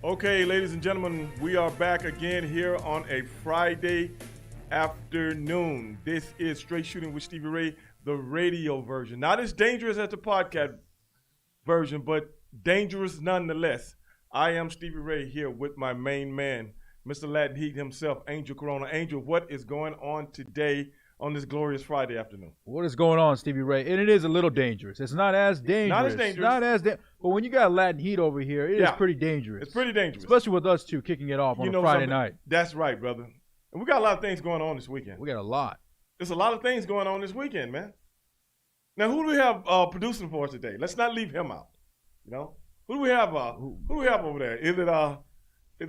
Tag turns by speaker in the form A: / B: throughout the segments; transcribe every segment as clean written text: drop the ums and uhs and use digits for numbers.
A: Okay, ladies and gentlemen, we are back again here on a Friday afternoon. This is Straight Shooting with Stevie Ray, the radio version. Not as dangerous as the podcast version, but dangerous nonetheless. I am Stevie Ray here with my main man, Mr. Latin Heat himself, Angel Corona. Angel, what is going on today on this glorious Friday afternoon?
B: What is going on, Stevie Ray? And it is a little dangerous. It's not as dangerous. But when you got Latin Heat over here, it is pretty dangerous.
A: It's pretty dangerous.
B: Especially with us two kicking it off on a Friday night.
A: That's right, brother. And we got a lot of things going on this weekend.
B: We got a lot.
A: There's a lot of things going on this weekend, man. Now, who do we have producing for us today? Let's not leave him out. You know? Who do we have over there? Is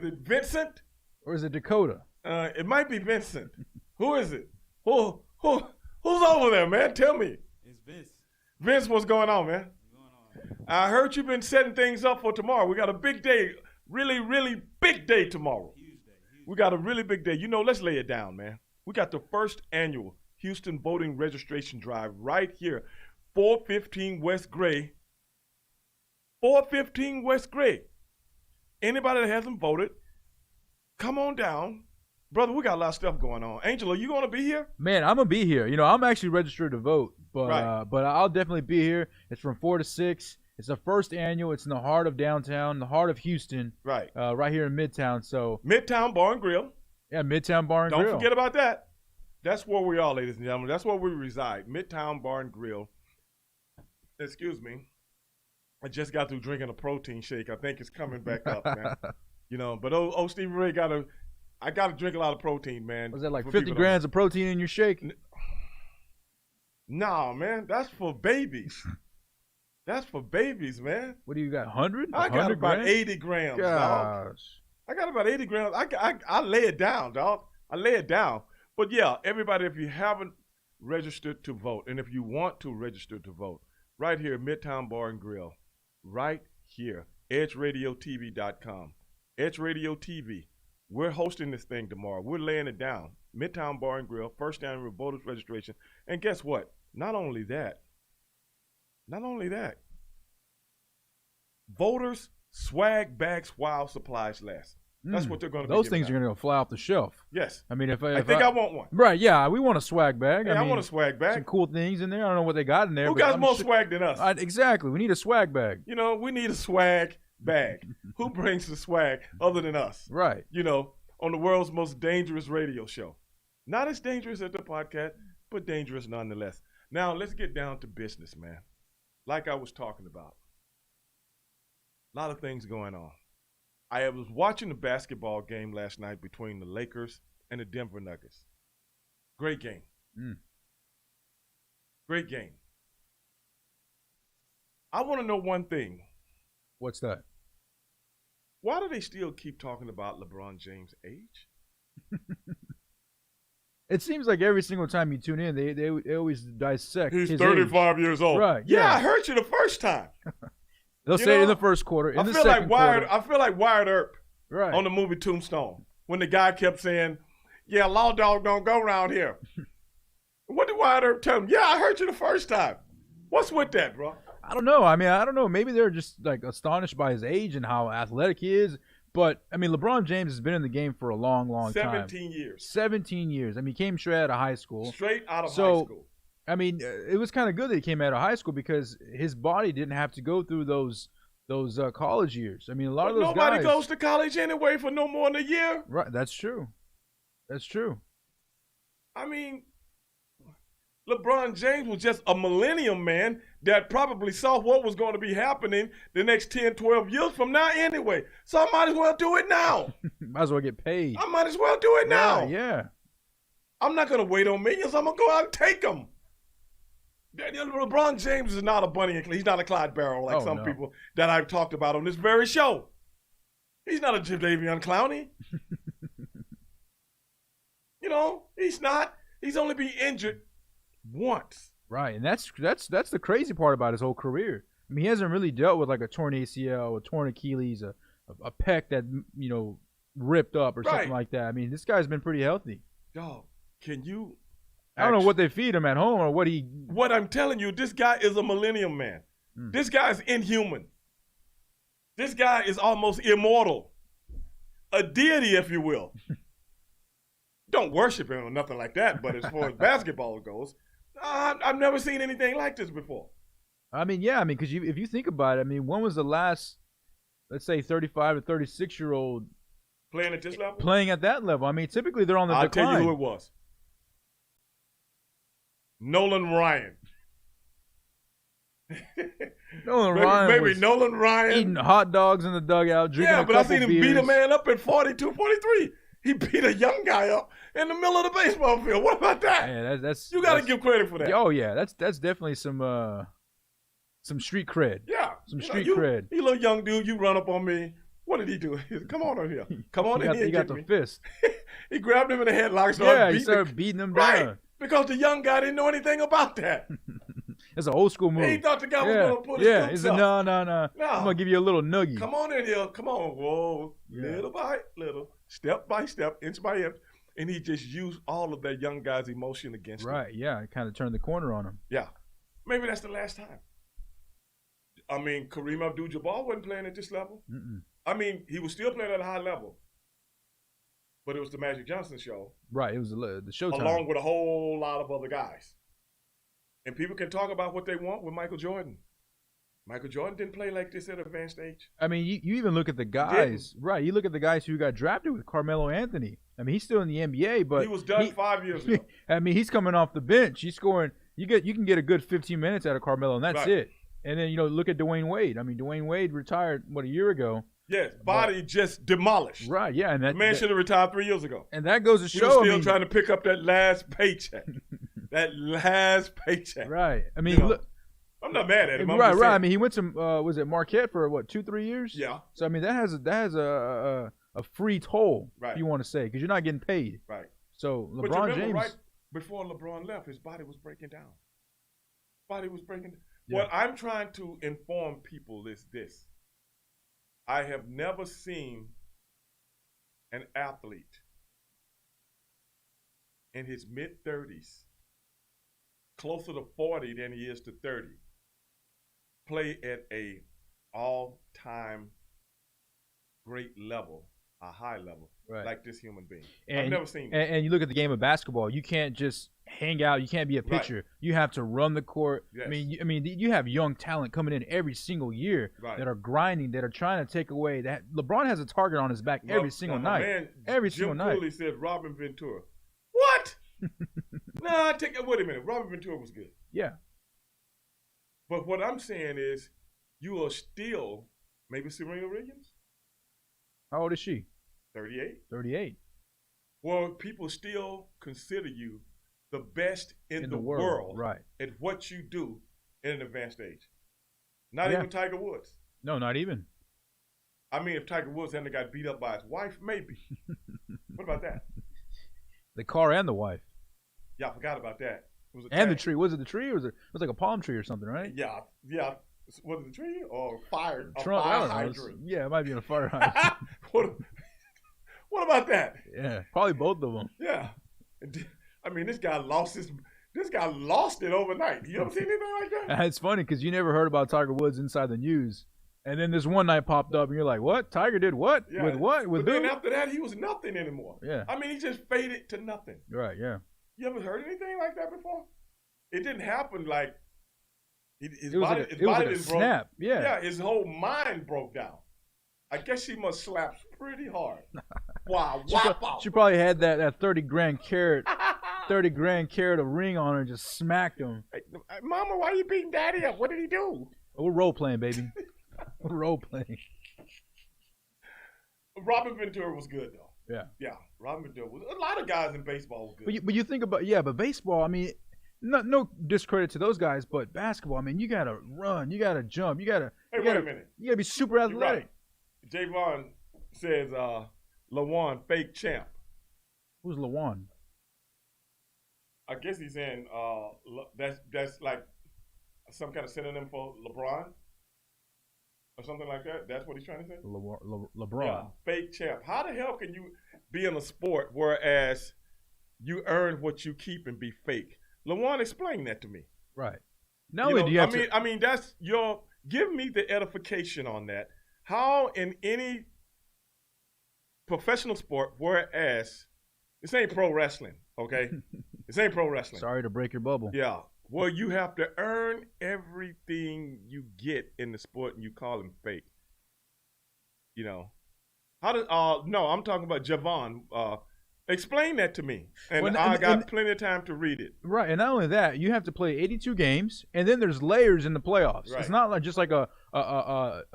A: it Vincent?
B: Or is it Dakota?
A: It might be Vincent. Who is it? Who's over there, man? Tell me.
C: It's Vince.
A: Vince, what's going on, man? I heard you've been setting things up for tomorrow. We got a big day, really, really big day tomorrow.
C: Huge day.
A: We got a really big day. You know, let's lay it down, man. We got the first annual Houston voting registration drive right here, 415 West Gray. 415 West Gray. Anybody that hasn't voted, come on down. Brother, we got a lot of stuff going on. Angel, are you going to be here?
B: Man, I'm going to be here. You know, I'm actually registered to vote, but
A: Right.
B: But I'll definitely be here. It's from 4 to 6. It's the first annual. It's in the heart of downtown, the heart of Houston,
A: Right.
B: right here in Midtown. So,
A: Midtown Bar and Grill.
B: yeah, Midtown Bar and Grill.
A: Don't forget about that. That's where we are, ladies and gentlemen. That's where we reside. Midtown Bar and Grill. Excuse me. I just got through drinking a protein shake. I think it's coming back up, man. You know, but Stevie Ray I got to drink a lot of protein, man.
B: Was that like
A: for
B: 50
A: people
B: grams of protein in your shake?
A: No, man. That's for babies. That's for babies, man.
B: What do you got, 100?
A: I got about 80 grams, dog.
B: Gosh.
A: I got about 80 grams. I lay it down, dog. I lay it down. But yeah, everybody, if you haven't registered to vote, and if you want to register to vote, right here, Midtown Bar and Grill, right here, edgeradiotv.com. Edge Radio TV. We're hosting this thing tomorrow. We're laying it down. Midtown Bar and Grill, first annual voters registration. And guess what? Not only that, voters swag bags while supplies last. That's what they're going to be.
B: Those things
A: giving
B: are going to go fly off the shelf.
A: Yes.
B: I mean, if
A: I think I want one.
B: Right, yeah, we want a swag bag.
A: Hey, I want a swag bag.
B: Some cool things in there. I don't know what they got in there.
A: Who
B: but
A: got
B: I'm
A: more
B: sure-
A: swag than us?
B: Exactly. We need a swag bag.
A: You know, we need a swag bag. Who brings the swag other than us?
B: Right.
A: You know, on the world's most dangerous radio show. Not as dangerous as the podcast, but dangerous nonetheless. Now, let's get down to business, man. Like I was talking about. A lot of things going on. I was watching the basketball game last night between the Lakers and the Denver Nuggets. Great game. Great game. I want to know one thing.
B: What's that?
A: Why do they still keep talking about LeBron James' age?
B: It seems like every single time you tune in, they always dissect
A: He's
B: his
A: 35 years old.
B: Right,
A: Yeah,
B: yeah.
A: I heard you the first time.
B: They'll
A: You
B: say it
A: know,
B: in the first quarter.
A: I
B: In the
A: feel
B: second quarter.
A: I feel like Wyatt Earp
B: Right.
A: on the movie Tombstone when the guy kept saying, "Yeah, Law Dog don't go around here." What did Wyatt Earp tell him? Yeah, I heard you the first time. What's with that, bro?
B: I don't know. I mean, I don't know. Maybe they're just like astonished by his age and how athletic he is. But I mean, LeBron James has been in the game for a long, long time.
A: 17 years.
B: 17 years. I mean, he came straight out of high school.
A: Straight out of high
B: So,
A: school.
B: I mean, it was kind of good that he came out of high school because his body didn't have to go through those college years. I mean, a lot
A: But
B: of those
A: nobody
B: guys.
A: goes to college anyway for no more than a year.
B: Right. That's true. That's true.
A: I mean, LeBron James was just a millennium man that probably saw what was going to be happening the next 10, 12 years from now anyway. So I might as well do it now.
B: Might as well get paid.
A: I might as well do it now.
B: Yeah.
A: I'm not going to wait on millions. I'm going to go out and take them. LeBron James is not a Bunny and Clyde. He's not a Clyde Barrow like some
B: no.
A: people that I've talked about on this very show. He's not a Jadeveon Clowney. You know, he's not. He's only been injured once.
B: Right, and that's the crazy part about his whole career. I mean, he hasn't really dealt with like a torn ACL, a torn Achilles, a pec that ripped up or something
A: Right.
B: like that. I mean, this guy's been pretty healthy.
A: Dog, can you?
B: I don't know what they feed him at home or what he.
A: What I'm telling you, this guy is a millennium man. This guy is inhuman. This guy is almost immortal. a deity, if you will. Don't worship him or nothing like that, but as far as basketball goes, I've never seen anything like this before.
B: I mean, yeah, I mean, because if you think about it, I mean, when was the last, let's say, 35 to 36-year-old
A: playing at this level?
B: Playing at that level. I mean, typically they're on the decline.
A: I'll tell you who it was. Nolan Ryan. Maybe Nolan Ryan.
B: Eating hot dogs in the dugout, drinking a couple beers.
A: Yeah, but I seen him beat a man up at 42, 43. He beat a young guy up in the middle of the baseball field. What about that?
B: Yeah,
A: you got to give credit for that.
B: Oh, yeah. That's definitely some street cred.
A: Yeah.
B: Some street cred.
A: You little young dude, you run up on me. What did he do? Come on over here. Come on in here.
B: He got the fist.
A: He grabbed him in the headlock.
B: He started beating him down.
A: Right. Because the young guy didn't know anything about that.
B: It's an old school move.
A: He thought the guy was going to put his
B: he said, no. I'm going to give you a little nuggie.
A: Come on in here. Come on. Whoa. Yeah. Little by little. Step by step. Inch by inch. And he just used all of that young guy's emotion against him.
B: Right. Yeah. It kind of turned the corner on him.
A: Yeah. Maybe that's the last time. I mean, Kareem Abdul-Jabbar wasn't playing at this level.
B: Mm-mm.
A: I mean, he was still playing at a high level. But it was the Magic Johnson show.
B: Right. It was the Showtime.
A: Along with a whole lot of other guys. And people can talk about what they want with Michael Jordan. Michael Jordan didn't play like this at an advanced age.
B: I mean, you even look at the guys. Right. You look at the guys who got drafted with Carmelo Anthony. I mean, he's still in the NBA, but
A: he was done 5 years ago.
B: I mean, he's coming off the bench. He's scoring. You can get a good 15 minutes out of Carmelo, and that's it. And then, look at Dwayne Wade. I mean, Dwayne Wade retired, a year ago?
A: Yes, body just demolished.
B: Right, yeah. And
A: the man should have retired 3 years ago.
B: And that goes to show.
A: He was still trying to pick up that last paycheck. That last paycheck.
B: Right. I mean, look.
A: I'm not mad at him.
B: Right. I mean, he went to, was it Marquette for, 2-3 years?
A: Yeah.
B: So, I mean, that has a free toll,
A: right,
B: if you want to say, because you're not getting paid.
A: Right.
B: So, LeBron
A: but you remember,
B: James.
A: right before LeBron left, his body was breaking down. Yeah. What I'm trying to inform people is this. I have never seen an athlete in his mid-30s, closer to 40 than he is to 30, play at a all-time great level, a high level, like this human being. I've never seen this.
B: And you look at the game of basketball, you can't just hang out. You can't be a pitcher. Right. You have to run the court.
A: Yes.
B: I mean, you have young talent coming in every single year that are grinding, that are trying to take away that. LeBron has a target on his back every single night.
A: Man,
B: every single night.
A: Jim Cooley said Robin Ventura. What? Wait a minute. Robin Ventura was good.
B: Yeah.
A: But what I'm saying is, you are still maybe Serena Williams.
B: How old is she?
A: 38.
B: 38.
A: Well, people still consider you the best in the world at what you do in an advanced age. Not even Tiger Woods.
B: No, not even.
A: I mean, if Tiger Woods hadn't got beat up by his wife, maybe. What about that?
B: The car and the wife.
A: Yeah, I forgot about that.
B: The tree. Was it the tree or was it like a palm tree or something, right?
A: Yeah. Was it the tree or fire?
B: Trump,
A: fire hydrant?
B: Yeah, it might be in a fire hydrant.
A: What about that?
B: Yeah, probably both of them.
A: Yeah. I mean, this guy lost it overnight. You ever seen anything like that?
B: It's funny because you never heard about Tiger Woods inside the news. And then this one night popped up and you're like, what? Tiger did what?
A: Yeah.
B: With what? With
A: then after that, he was nothing anymore.
B: Yeah.
A: I mean, he just faded to nothing.
B: Right, yeah.
A: You ever heard anything like that before? It didn't happen like his
B: body didn't snap. Yeah.
A: Yeah, his whole mind broke down. I guess she must slap pretty hard. Wow.
B: She probably had that 30 grand carat of ring on her and just smacked him.
A: Hey, Mama, why are you beating Daddy up? What did he do?
B: We're role playing, baby. We're role playing.
A: Robin Ventura was good though.
B: Yeah.
A: Yeah. Robin Ventura was. A lot of guys in baseball were good.
B: But you think about but baseball. I mean, no discredit to those guys, but basketball. I mean, you gotta run, you gotta jump, you gotta.
A: Hey, wait a minute.
B: You gotta be super athletic.
A: Right. Javon says, "Lawan fake champ."
B: Who's Lawan?
A: I guess he's saying that's like some kind of synonym for LeBron or something like that. That's what he's trying to say.
B: LeBron.
A: Yeah, fake champ. How the hell can you be in a sport whereas you earn what you keep and be fake? LeBron, explain that to me.
B: Right. Not only do you have
A: I mean, that's your. Give me the edification on that. How in any professional sport, whereas this ain't pro wrestling, okay? This ain't pro wrestling.
B: Sorry to break your bubble.
A: Yeah. Well, you have to earn everything you get in the sport, and you call them fake. You know, how does? No, I'm talking about Javon. Explain that to me, and I got plenty of time to read it.
B: Right, and not only that, you have to play 82 games, and then there's layers in the playoffs.
A: Right.
B: It's not like just like a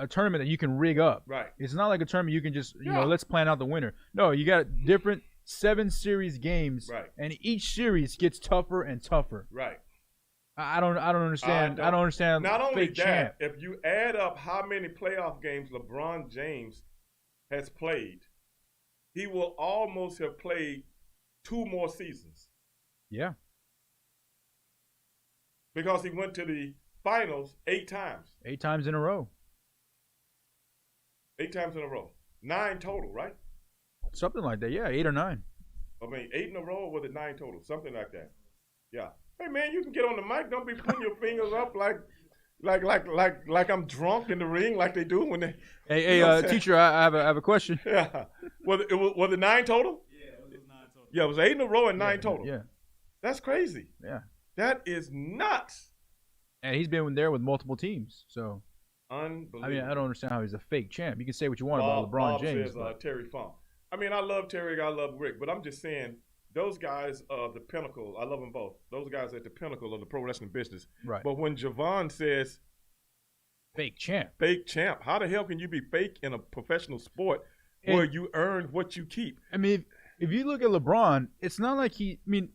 B: tournament that you can rig up.
A: Right.
B: It's not like a tournament you can just let's plan out the winner. No, you got different 7-series games,
A: right,
B: and each series gets tougher and tougher.
A: Right.
B: I don't understand. I don't understand.
A: Not only that,
B: champ.
A: if you add up how many playoff games LeBron James has played, he will almost have played 2 more seasons.
B: Yeah.
A: Because he went to the finals 8 times.
B: 8 times in a row.
A: 8 times in a row. 9 total, right?
B: Something like that. Yeah, 8 or 9.
A: I mean, 8 in a row, or was it 9 total? Something like that. Yeah. Hey man, you can get on the mic. Don't be putting your fingers up like I'm drunk in the ring, like they do when they.
B: Hey, teacher, I have a question.
A: Yeah. Was it 9 total?
C: Yeah, it was 9 total.
A: Yeah, it was 8 in a row and 9 total.
B: Yeah.
A: That's crazy.
B: Yeah.
A: That is nuts.
B: And he's been there with multiple teams, so.
A: Unbelievable.
B: I mean, I don't understand how he's a fake champ. You can say what you want about LeBron James.
A: Says, Terry Funk. I mean, I love Terry. I love Rick. But I'm just saying, those guys are the pinnacle. I love them both. Those guys are at the pinnacle of the pro wrestling business.
B: Right.
A: But when Javon says
B: fake champ,
A: how the hell can you be fake in a professional sport where you earn what you keep?
B: I mean, if you look at LeBron, it's not like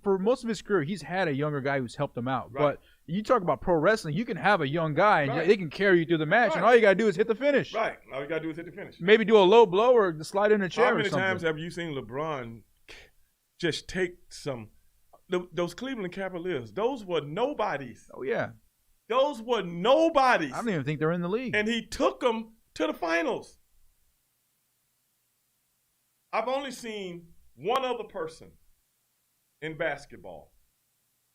B: for most of his career, he's had a younger guy who's helped him out. Right. But you talk about pro wrestling, you can have a young guy and they can carry you through the match, and all you got to do is hit the finish.
A: Right. All you got to do is hit the finish.
B: Maybe do a low blow or slide in a chair or something.
A: How many times have you seen LeBron just take those Cleveland Cavaliers? Those were nobodies.
B: Oh, yeah.
A: Those were nobodies.
B: I don't even think they're in the league.
A: And he took them to the finals. I've only seen one other person in basketball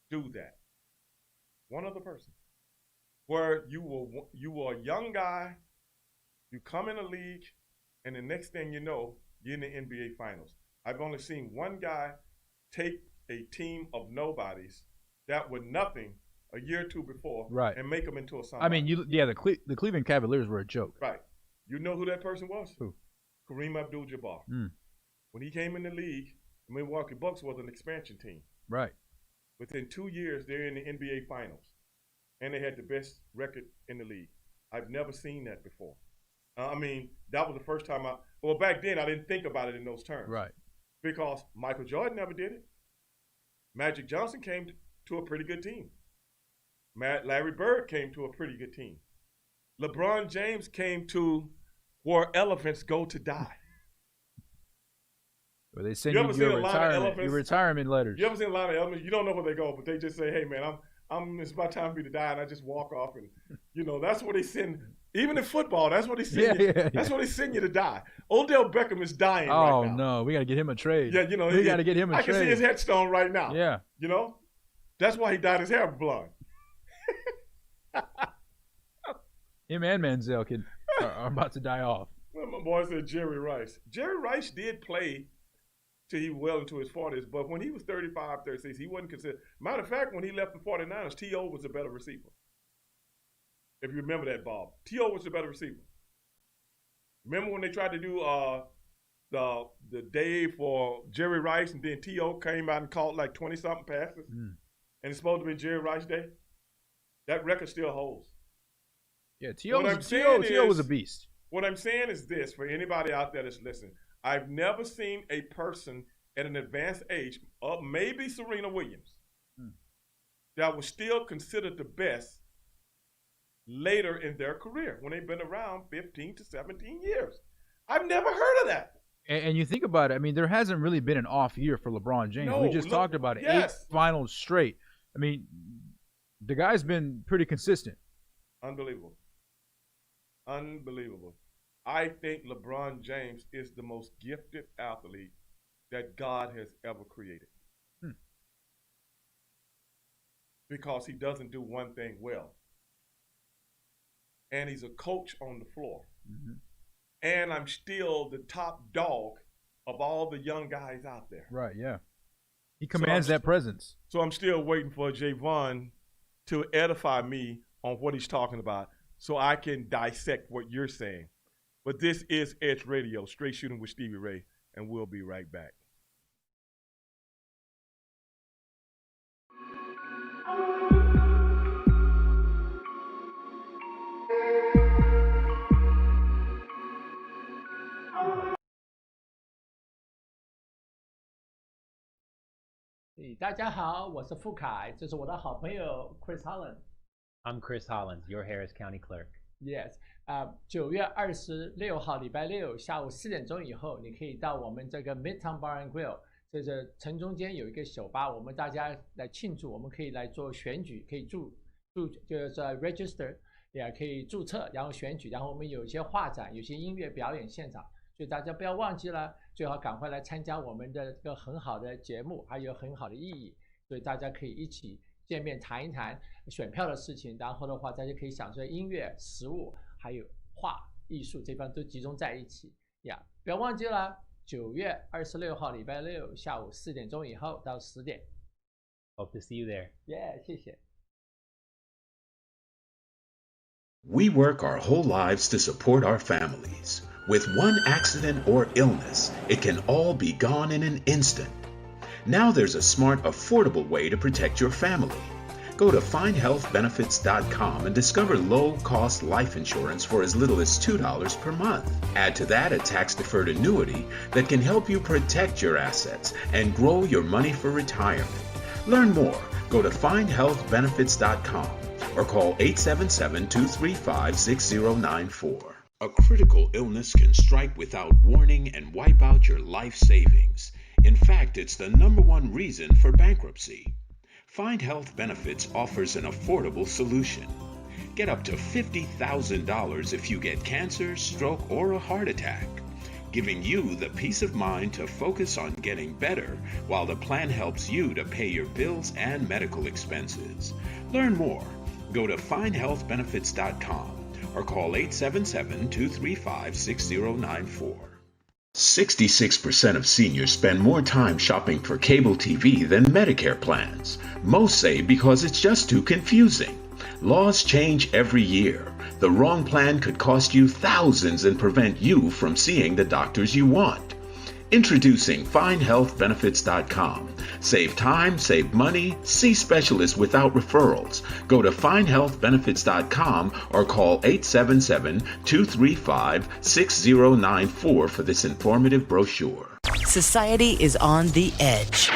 A: do that. One other person. Where you were a young guy, you come in the league, and the next thing you know, you're in the NBA Finals. I've only seen one guy take a team of nobodies that were nothing a year or 2 before,
B: right,
A: and make them into a somebody.
B: I mean, the Cleveland Cavaliers were a joke.
A: Right. You know who that person was?
B: Who?
A: Kareem Abdul-Jabbar.
B: Mm.
A: When he came in the league, the Milwaukee Bucks was an expansion team.
B: Right.
A: Within 2 years, they're in the NBA Finals, and they had the best record in the league. I've never seen that before. I mean, that was the first time back then I didn't think about it in those terms.
B: Right.
A: Because Michael Jordan never did it. Magic Johnson came to a pretty good team. Larry Bird came to a pretty good team. LeBron James came to where elephants go to die.
B: Well, they send you your retirement letters.
A: You ever seen a lot of elephants? You don't know where they go, but they just say, "Hey, man, it's my time for me to die," and I just walk off. And that's what they send. Even in football, that's what they send you. That's what they send you to die. Odell Beckham is dying right now.
B: Oh no, we got to get him a trade.
A: Yeah,
B: we got to get him a trade.
A: I can see his headstone right now.
B: Yeah,
A: that's why he dyed his hair blonde.
B: Him and Manziel are about to die off.
A: Well, my boy said Jerry Rice. Jerry Rice did play till he well into his 40s, but when he was 35, 36, he wasn't considered. Matter of fact, when he left the 49ers, T.O. was a better receiver. If you remember that, Bob. T.O. was the better receiver. Remember when they tried to do the day for Jerry Rice, and then T.O. came out and caught like 20-something passes, and it's supposed to be Jerry Rice Day? That record still holds.
B: Yeah, T.O. was a beast.
A: What I'm saying is this, for anybody out there that's listening, I've never seen a person at an advanced age, maybe Serena Williams, that was still considered the best later in their career when they've been around 15 to 17 years. I've never heard of that.
B: And you think about it, I mean, there hasn't really been an off year for LeBron James. We just talked about it. Yes. 8 finals straight. I mean, the guy's been pretty consistent.
A: Unbelievable. I think LeBron James is the most gifted athlete that God has ever created. Because he doesn't do one thing well. And he's a coach on the floor. Mm-hmm. And I'm still the top dog of all the young guys out there.
B: Right, yeah. He commands that presence.
A: So I'm still waiting for Javon to edify me on what he's talking about so I can dissect what you're saying. But this is Edge Radio, Straight Shooting with Stevie Ray, and we'll be right back.
C: 大家好，我是傅凯，这是我的好朋友 Chris Holland。
D: I'm Chris Holland, your Harris County clerk.
C: Yes， 9月26号礼拜六下午4点钟以后，你可以到我们这个 Midtown Bar and Grill， 这是城中间有一个酒吧，我们大家来庆祝，我们可以来做选举，可以就是 register， 也可以注册，然后选举，然后我们有一些画展，有些音乐表演现场，所以大家不要忘记了，最好赶快来参加我们的这个很好的节目，还有很好的意义，所以大家可以一起见面谈一谈选票的事情，然后的话大家可以享受音乐、食物还有画艺术这方都集中在一起呀，不要忘记了9月26号礼拜六下午4点钟以后到10点。
D: Hope to see you there.
C: Yeah， 谢谢。
E: We work our whole lives to support our families. With one accident or illness, it can all be gone in an instant. Now there's a smart, affordable way to protect your family. Go to findhealthbenefits.com and discover low-cost life insurance for as little as $2 per month. Add to that a tax-deferred annuity that can help you protect your assets and grow your money for retirement. Learn more. Go to findhealthbenefits.com or call 877-235-6094. A critical illness can strike without warning and wipe out your life savings. In fact, it's the #1 reason for bankruptcy. Find Health Benefits offers an affordable solution. Get up to $50,000 if you get cancer, stroke, or a heart attack, giving you the peace of mind to focus on getting better while the plan helps you to pay your bills and medical expenses. Learn more. Go to findhealthbenefits.com or call 877-235-6094. 66% of seniors spend more time shopping for cable TV than Medicare plans. Most say because it's just too confusing. Laws change every year. The wrong plan could cost you thousands and prevent you from seeing the doctors you want. Introducing FindHealthBenefits.com. Save time, save money, see specialists without referrals. Go to FindHealthBenefits.com or call 877-235-6094 for this informative brochure.
F: Society is on the edge.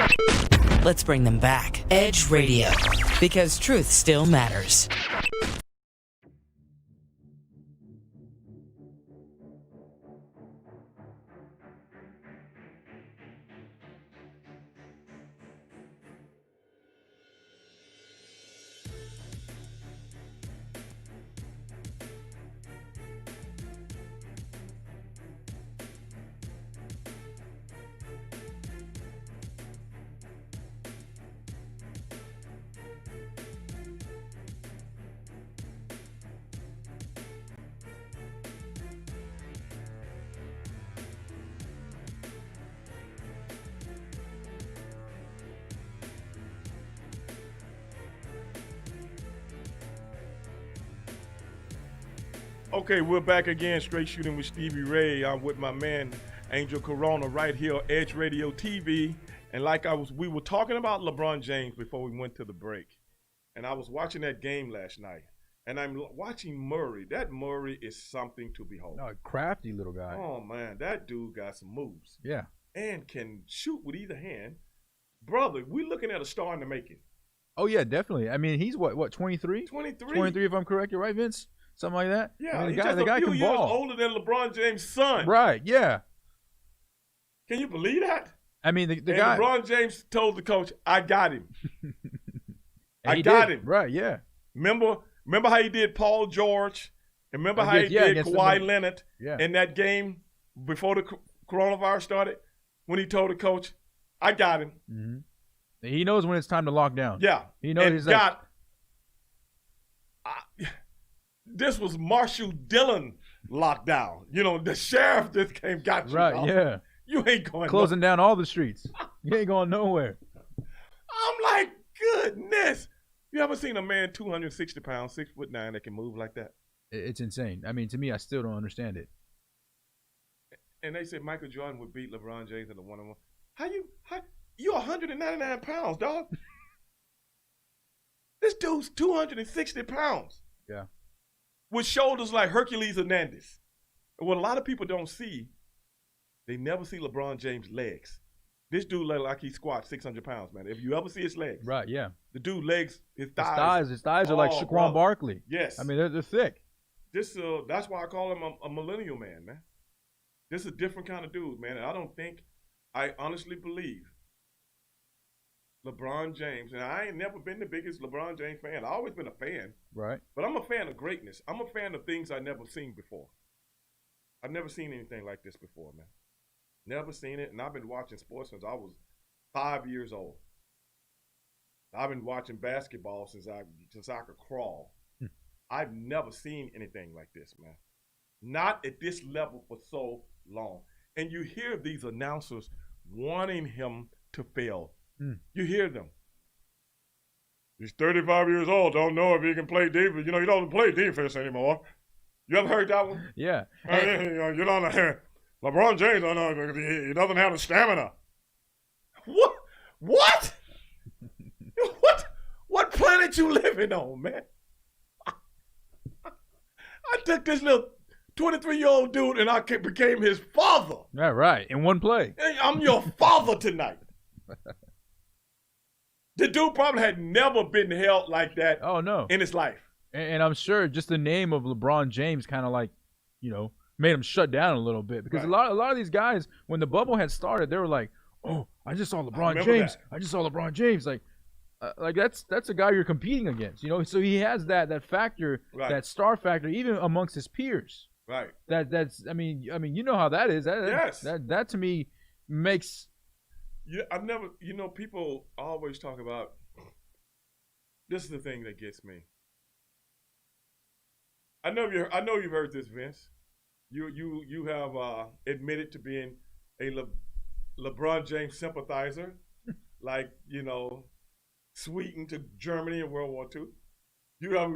F: Let's bring them back. Edge Radio, because truth still matters.
A: Okay, we're back again, Straight Shooting with Stevie Ray. I'm with my man, Angel Corona, right here on Edge Radio TV. And we were talking about LeBron James before we went to the break. And I was watching that game last night. And I'm watching Murray. That Murray is something to behold.
B: No, crafty little guy.
A: Oh, man, that dude got some moves.
B: Yeah.
A: And can shoot with either hand. Brother, we're looking at a star in the making.
B: Oh, yeah, definitely. I mean, he's what 23?
A: 23.
B: 23, if I'm correct. You're right, Vince? Something like that?
A: Yeah,
B: I mean,
A: he's just
B: the guy
A: a few
B: can
A: years
B: ball.
A: older than LeBron James' son.
B: Right, yeah.
A: Can you believe that?
B: I mean, the guy.
A: LeBron James told the coach, I got him.
B: I
A: got him.
B: Right, yeah.
A: Remember how he did Paul George? And remember how he did Kawhi Leonard in that game before the coronavirus started? When he told the coach, I got him.
B: Mm-hmm. He knows when it's time to lock down.
A: Yeah.
B: He knows
A: this was Marshall Dillon lockdown. You know, the sheriff just got you.
B: Right, yeah.
A: You ain't going
B: Closing down all the streets. You ain't going nowhere.
A: I'm like, goodness. You ever seen a man 260 pounds, 6'9", that can move like that?
B: It's insane. I mean, to me, I still don't understand it.
A: And they said Michael Jordan would beat LeBron James in a one-on-one. You're 199 pounds, dog. This dude's 260 pounds.
B: Yeah.
A: With shoulders like Hercules Hernandez. And what a lot of people don't see, they never see LeBron James' legs. This dude look like he squats 600 pounds, man. If you ever see his legs.
B: Right, yeah.
A: The dude legs, his thighs.
B: His thighs are like Shaquan Barkley.
A: Yes.
B: I mean, they're thick.
A: That's why I call him a millennial man, man. This is a different kind of dude, man. And I honestly believe LeBron James, and I ain't never been the biggest LeBron James fan. I've always been a fan.
B: Right.
A: But I'm a fan of greatness. I'm a fan of things I've never seen before. I've never seen anything like this before, man. Never seen it. And I've been watching sports since I was 5 years old. I've been watching basketball since I could crawl. I've never seen anything like this, man. Not at this level for so long. And you hear these announcers wanting him to fail. You hear them. He's 35 years old. Don't know if he can play defense. You know, he don't play defense anymore. You ever heard that one?
B: Yeah.
A: You don't know. LeBron James, don't know. He doesn't have the stamina. What? What? What planet you living on, man? I took this little 23-year-old dude and I became his father.
B: Yeah, right. In one play.
A: Hey, I'm your father tonight. The dude probably had never been held like that in his life.
B: And I'm sure just the name of LeBron James kind of like, made him shut down a little bit. Because a lot of these guys, when the bubble had started, they were like, oh, I just saw LeBron James. I just saw LeBron James. Like that's a guy you're competing against, So he has that factor, that star factor, even amongst his peers.
A: Right.
B: That's I mean, you know how that is.
A: Yes.
B: That to me makes.
A: Yeah, I've never. People always talk about. This is the thing that gets me. I know you've heard this, Vince. You have admitted to being a LeBron James sympathizer, like Sweden to Germany in World War II. You have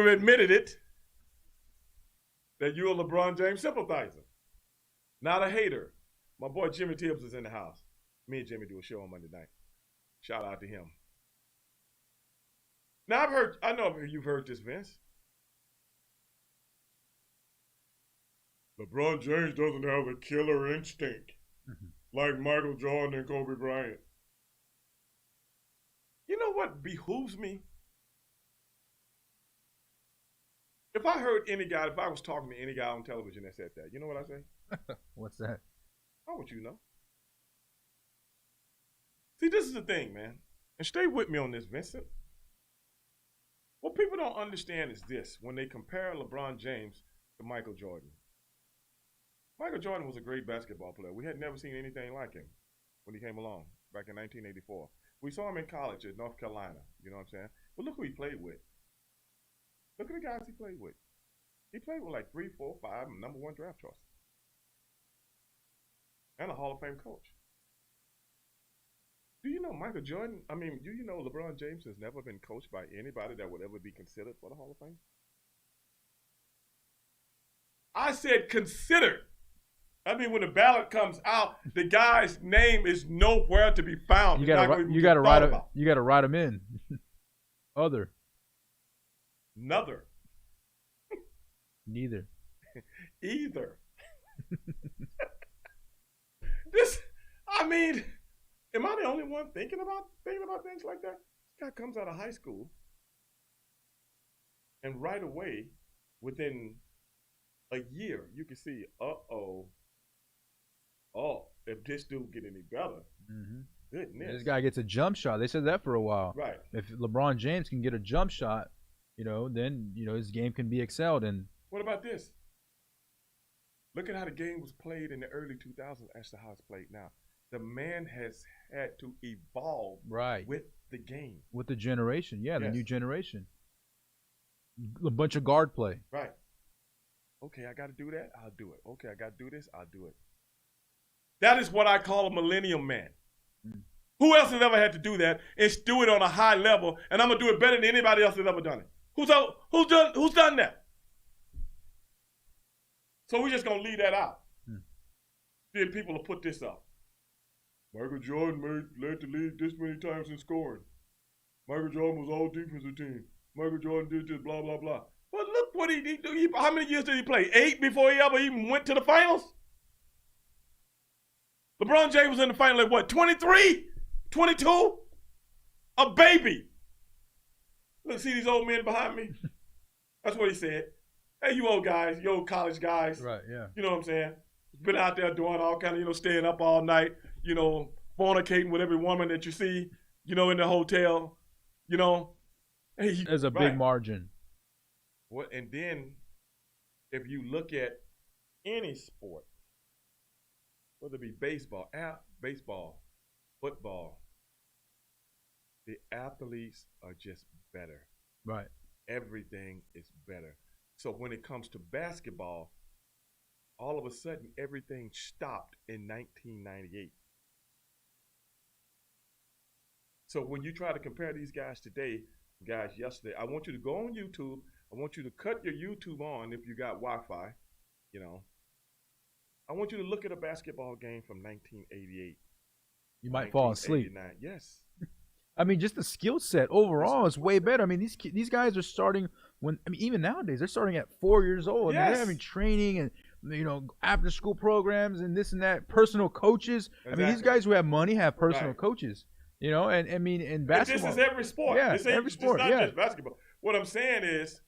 A: admitted it that you're a LeBron James sympathizer, not a hater. My boy Jimmy Tibbs is in the house. Me and Jimmy do a show on Monday night. Shout out to him. Now I know you've heard this, Vince. LeBron James doesn't have a killer instinct like Michael Jordan and Kobe Bryant. You know what behooves me? If I was talking to any guy on television that said that, you know what I say?
B: What's that?
A: How would you know? See, this is the thing, man. And stay with me on this, Vincent. What people don't understand is this. When they compare LeBron James to Michael Jordan. Michael Jordan was a great basketball player. We had never seen anything like him when he came along back in 1984. We saw him in college at North Carolina. You know what I'm saying? But look who he played with. Look at the guys he played with. He played with like 3, 4, 5 number 1 draft choices. And a Hall of Fame coach. Do you know Michael Jordan? Do you know LeBron James has never been coached by anybody that would ever be considered for the Hall of Fame? I said considered. When the ballot comes out, the guy's name is nowhere to be found.
B: You gotta write him in. Other.
A: Another.
B: Neither.
A: Either. Am I the only one thinking about things like that? This guy comes out of high school and right away, within a year, you can see, if this dude get any better, goodness.
B: This guy gets a jump shot. They said that for a while.
A: Right.
B: If LeBron James can get a jump shot, then his game can be excelled in.
A: What about this? Look at how the game was played in the early 2000s as to how it's played now. The man has had to evolve with the game.
B: With the generation, the new generation. A bunch of guard play.
A: Right. Okay, I got to do that. I'll do it. Okay, I got to do this. I'll do it. That is what I call a millennium man. Who else has ever had to do that and do it on a high level? And I'm gonna do it better than anybody else has ever done it. Who's done that? So we're just gonna leave that out. Then people will put this up. Michael Jordan led the league this many times in scoring. Michael Jordan was all defensive team. Michael Jordan did this, blah, blah, blah. But look what he did. How many years did he play? 8 before he ever even went to the finals? LeBron James was in the final at what, 23? 22? A baby. Look, see these old men behind me? That's what he said. Hey, you old guys, you old college guys.
B: Right, yeah.
A: You know what I'm saying? Been out there doing all kind of, staying up all night, fornicating with every woman that you see, in the hotel, Hey,
B: there's a big margin.
A: What? And then, if you look at any sport, whether it be baseball, football, the athletes are just better.
B: Right.
A: Everything is better. So when it comes to basketball, all of a sudden everything stopped in 1998. So when you try to compare these guys today, guys yesterday, I want you to go on YouTube. I want you to cut your YouTube on if you got Wi-Fi, I want you to look at a basketball game from 1988.
B: You might fall asleep.
A: Yes.
B: I mean, just the skill set overall is way better. I mean, these guys are starting even nowadays they're starting at 4 years old.
A: Yes.
B: I mean, they're having training and after school programs and this and that. Personal coaches.
A: Exactly.
B: I mean, these guys who have money have personal coaches. And I mean, in basketball,
A: this is every sport.
B: Yeah,
A: this
B: every sport.
A: It's not just basketball. What I'm saying is,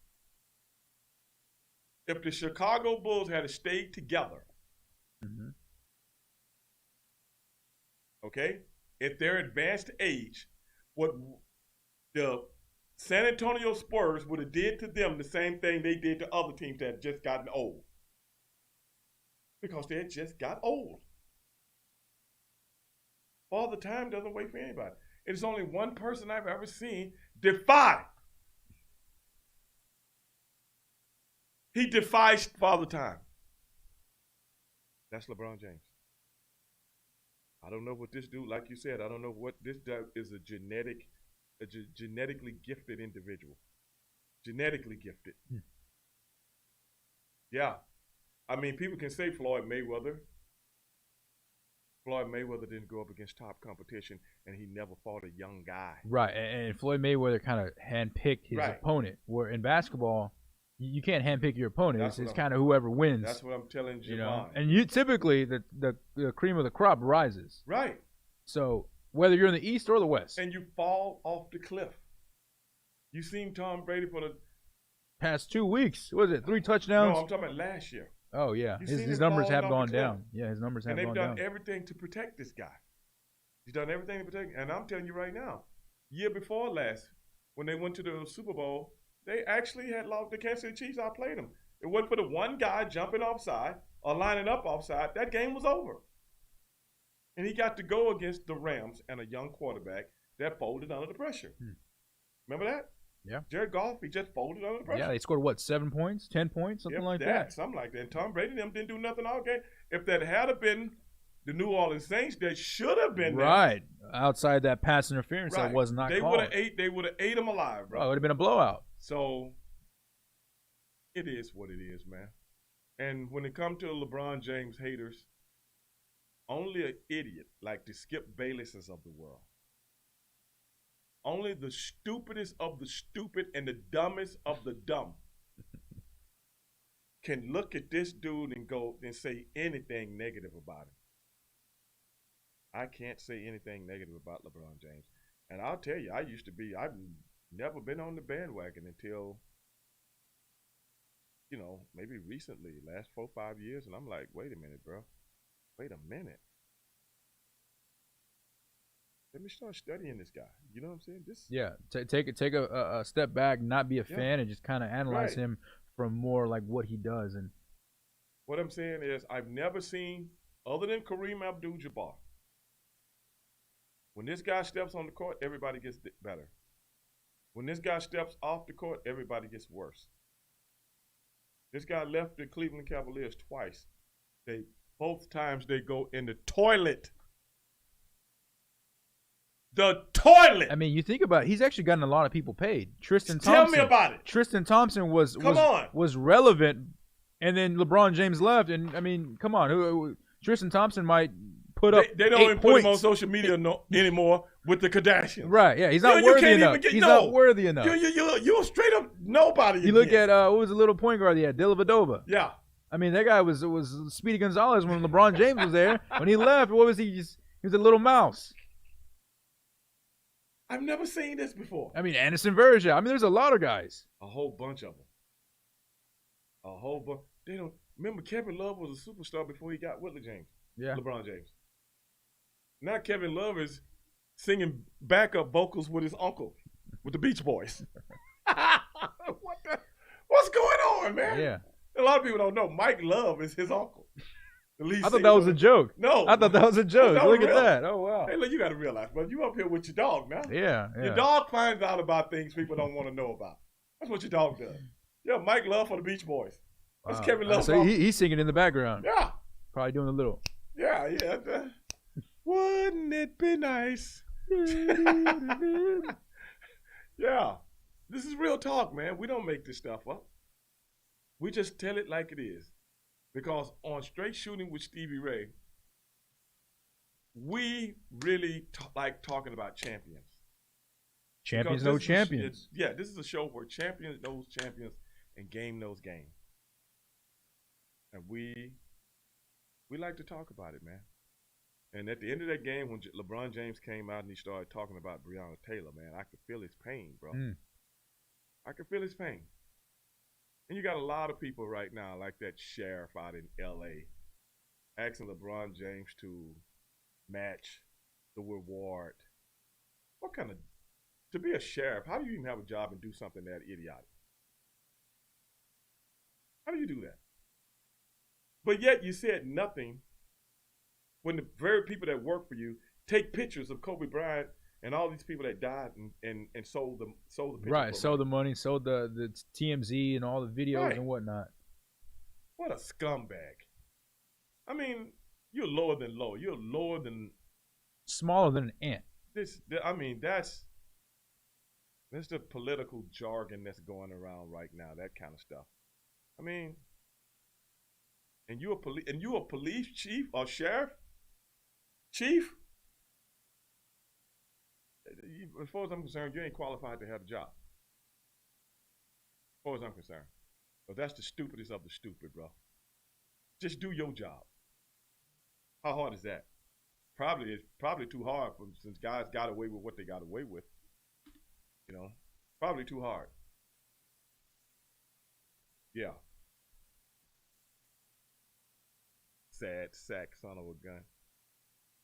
A: if the Chicago Bulls had stayed together, okay, at their advanced age, what the San Antonio Spurs would have did to them the same thing they did to other teams that had just gotten old. Because they had just got old. Father Time doesn't wait for anybody. It's only one person I've ever seen defy. He defies Father Time. That's LeBron James. I don't know what this dude, like you said, I don't know what this does is a genetically gifted individual. Genetically gifted. Yeah. I mean, people can say Floyd Mayweather. Floyd Mayweather didn't go up against top competition, and he never fought a young guy.
B: Right, and Floyd Mayweather kind of handpicked his opponent. Where in basketball, you can't handpick your opponent. It's kind of whoever wins.
A: That's what I'm telling you.
B: And you typically the cream of the crop rises.
A: Right.
B: So whether you're in the East or the West,
A: and you fall off the cliff. You seen Tom Brady for the
B: past 2 weeks? What was it 3 touchdowns?
A: No, I'm talking about last year.
B: Oh, yeah. His numbers have gone down. Yeah, his numbers have gone down.
A: And they've done everything to protect this guy. He's done everything to protect him. And I'm telling you right now, year before last, when they went to the Super Bowl, they actually had lost. The Kansas City Chiefs outplayed them. It wasn't for the one guy jumping offside or lining up offside. That game was over. And he got to go against the Rams and a young quarterback that folded under the pressure. Remember that?
B: Yeah.
A: Jared Goff, he just folded under the pressure.
B: Yeah, they scored, what, 7 points, 10 points, something like that?
A: Something like that. And Tom Brady and them didn't do nothing all game. If that had been the New Orleans Saints, they should have been there.
B: Right. Outside that pass interference that was not called.
A: They would have ate them alive, bro.
B: Oh, it would have been a blowout.
A: So, it is what it is, man. And when it comes to LeBron James haters, only an idiot like the Skip Baylesses of the world, only the stupidest of the stupid and the dumbest of the dumb can look at this dude and go and say anything negative about him. I can't say anything negative about LeBron James. And I'll tell you, I've never been on the bandwagon until, maybe recently, last 4 or 5 years. And I'm like, wait a minute, bro. Wait a minute. Let me start studying this guy. You know what I'm saying?
B: Take a step back, not be a fan, and just kind of analyze him from more like what he does. And
A: what I'm saying is, I've never seen, other than Kareem Abdul-Jabbar, when this guy steps on the court, everybody gets better. When this guy steps off the court, everybody gets worse. This guy left the Cleveland Cavaliers twice. Both times they go in the toilet. The toilet.
B: I mean, you think about it, he's actually gotten a lot of people paid. Tristan
A: Tell
B: Thompson.
A: me about it.
B: Tristan Thompson was relevant, and then LeBron James left, and I mean, come on, Tristan Thompson might put up.
A: They don't even put him on social media anymore with the Kardashians.
B: Right? Yeah, he's not worthy enough. He's not worthy enough.
A: You're a straight up nobody.
B: You look at what was the little point guard he had, Dellavedova.
A: Yeah.
B: I mean, that guy was Speedy Gonzalez when LeBron James was there. When he left, what was he? He was a little mouse.
A: I've never seen this before.
B: I mean, Anderson Varejao. I mean, there's a lot of guys.
A: A whole bunch of them. A whole bunch. They don't remember Kevin Love was a superstar before he got with LeBron James. Now Kevin Love is singing backup vocals with his uncle, with the Beach Boys. What's going on, man?
B: Yeah.
A: A lot of people don't know Mike Love is his uncle.
B: I thought that was a joke.
A: No.
B: I thought that was a joke. Look
A: real.
B: at that. Oh, wow.
A: Hey, look, you got to realize, but you up here with your dog now.
B: Yeah.
A: Your dog finds out about things people don't want to know about. That's what your dog does. Yeah, Mike Love for the Beach Boys. That's Kevin Love.
B: So he's singing in the background.
A: Yeah.
B: Probably doing a little.
A: Yeah. Wouldn't it be nice? Yeah. This is real talk, man. We don't make this stuff up. We just tell it like it is. Because on Straight Shooting with Stevie Ray, we really like talking about champions.
B: Champions know champions.
A: This is a show where champions knows champions and game knows game. And we like to talk about it, man. And at the end of that game, when LeBron James came out and he started talking about Breonna Taylor, man, I could feel his pain, bro. I could feel his pain. And you got a lot of people right now, like that sheriff out in L.A., asking LeBron James to match the reward. To be a sheriff, how do you even have a job and do something that idiotic? How do you do that? But yet you said nothing when the very people that work for you take pictures of Kobe Bryant and all these people that died and sold the pictures.
B: Right, sold the money, sold the TMZ and all the videos and whatnot.
A: What a scumbag. I mean, you're lower than low. You're lower than...
B: Smaller than an ant.
A: That's the political jargon that's going around right now, that kind of stuff. I mean, and you a police chief or sheriff? Chief? As far as I'm concerned, you ain't qualified to have a job. As far as I'm concerned. But that's the stupidest of the stupid, bro. Just do your job. How hard is that? It's probably too hard since guys got away with what they got away with. You know, probably too hard. Yeah. Sad sack son of a gun.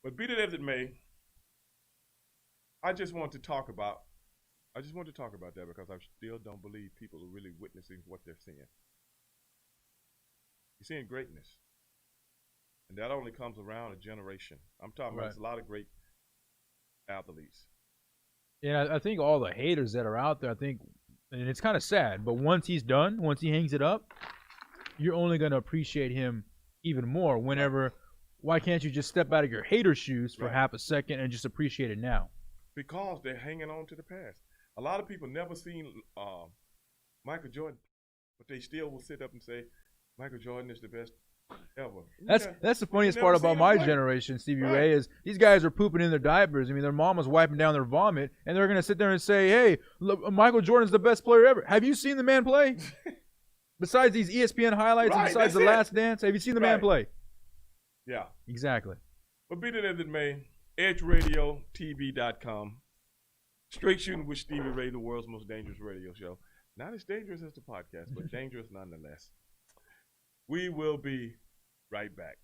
A: But be that as it may, I just want to talk about that because I still don't believe people are really witnessing what they're seeing. You're seeing greatness. And that only comes around a generation. I'm talking about there's a lot of great athletes.
B: Yeah, I think all the haters that are out there, and it's kind of sad, but once he's done, once he hangs it up, you're only going to appreciate him even more whenever, why can't you just step out of your hater shoes for half a second and just appreciate it now?
A: Because they're hanging on to the past. A lot of people never seen Michael Jordan, but they still will sit up and say, Michael Jordan is the best ever.
B: That's the funniest part about my generation, Stevie Ray, is these guys are pooping in their diapers. I mean, their mom was wiping down their vomit, and they're going to sit there and say, hey, look, Michael Jordan's the best player ever. Have you seen the man play? Besides these ESPN highlights and besides The Last Dance, have you seen the man play?
A: Yeah.
B: Exactly.
A: But be that as it may, EdgeRadioTV.com. Straight Shooting with Stevie Ray, the world's most dangerous radio show. Not as dangerous as the podcast, but dangerous nonetheless. We will be right back.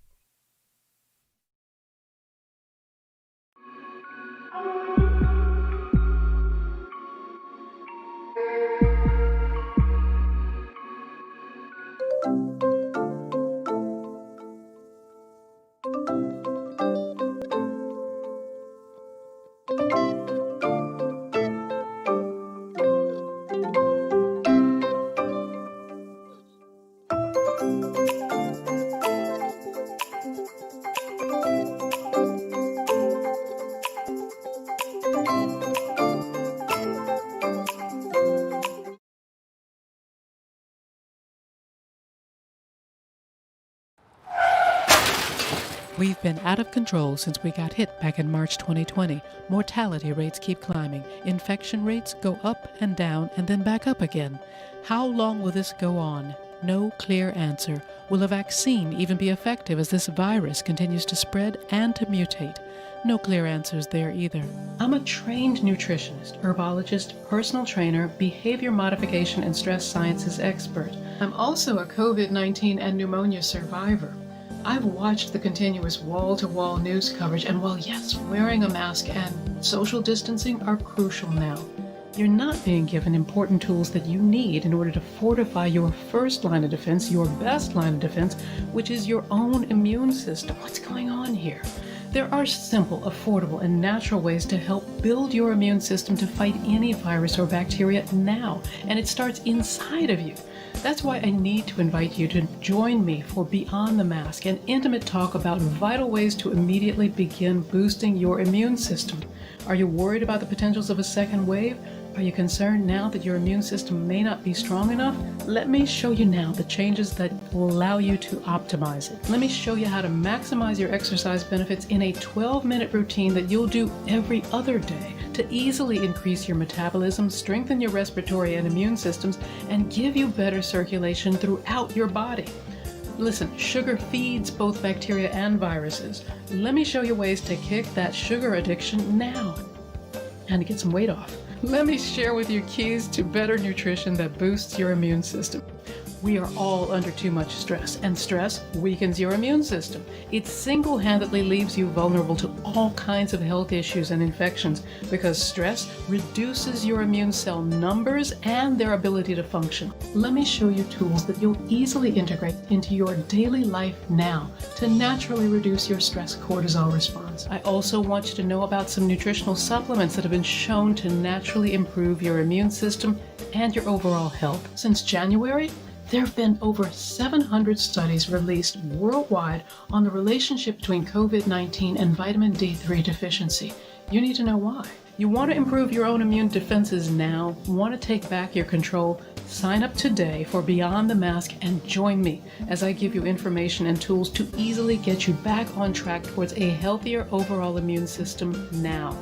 G: We've been out of control since we got hit back in March 2020. Mortality rates keep climbing. Infection rates go up and down and then back up again. How long will this go on? No clear answer. Will a vaccine even be effective as this virus continues to spread and to mutate? No clear answers there either. I'm a trained nutritionist, herbologist, personal trainer, behavior modification, and stress sciences expert. I'm also a COVID-19 and pneumonia survivor. I've watched the continuous wall-to-wall news coverage, and while yes, wearing a mask and social distancing are crucial now, you're not being given important tools that you need in order to fortify your first line of defense, your best line of defense, which is your own immune system. What's going on here? There are simple, affordable, and natural ways to help build your immune system to fight any virus or bacteria now, and it starts inside of you. That's why I need to invite you to join me for Beyond the Mask, an intimate talk about vital ways to immediately begin boosting your immune system. Are you worried about the potentials of a second wave? Are you concerned now that your immune system may not be strong enough? Let me show you now the changes that will allow you to optimize it. Let me show you how to maximize your exercise benefits in a 12-minute routine that you'll do every other day to easily increase your metabolism, strengthen your respiratory and immune systems, and give you better circulation throughout your body. Listen, sugar feeds both bacteria and viruses. Let me show you ways to kick that sugar addiction now and to get some weight off. Let me share with you keys to better nutrition that boosts your immune system. We are all under too much stress, and stress weakens your immune system. It single-handedly leaves you vulnerable to all kinds of health issues and infections because stress reduces your immune cell numbers and their ability to function. Let me show you tools that you'll easily integrate into your daily life now to naturally reduce your stress cortisol response. I also want you to know about some nutritional supplements that have been shown to naturally improve your immune system and your overall health. Since January, there have been over 700 studies released worldwide on the relationship between COVID-19 and vitamin D3 deficiency. You need to know why. You want to improve your own immune defenses now, want to take back your control? Sign up today for Beyond the Mask and join me as I give you information and tools to easily get you back on track towards a healthier overall immune system now.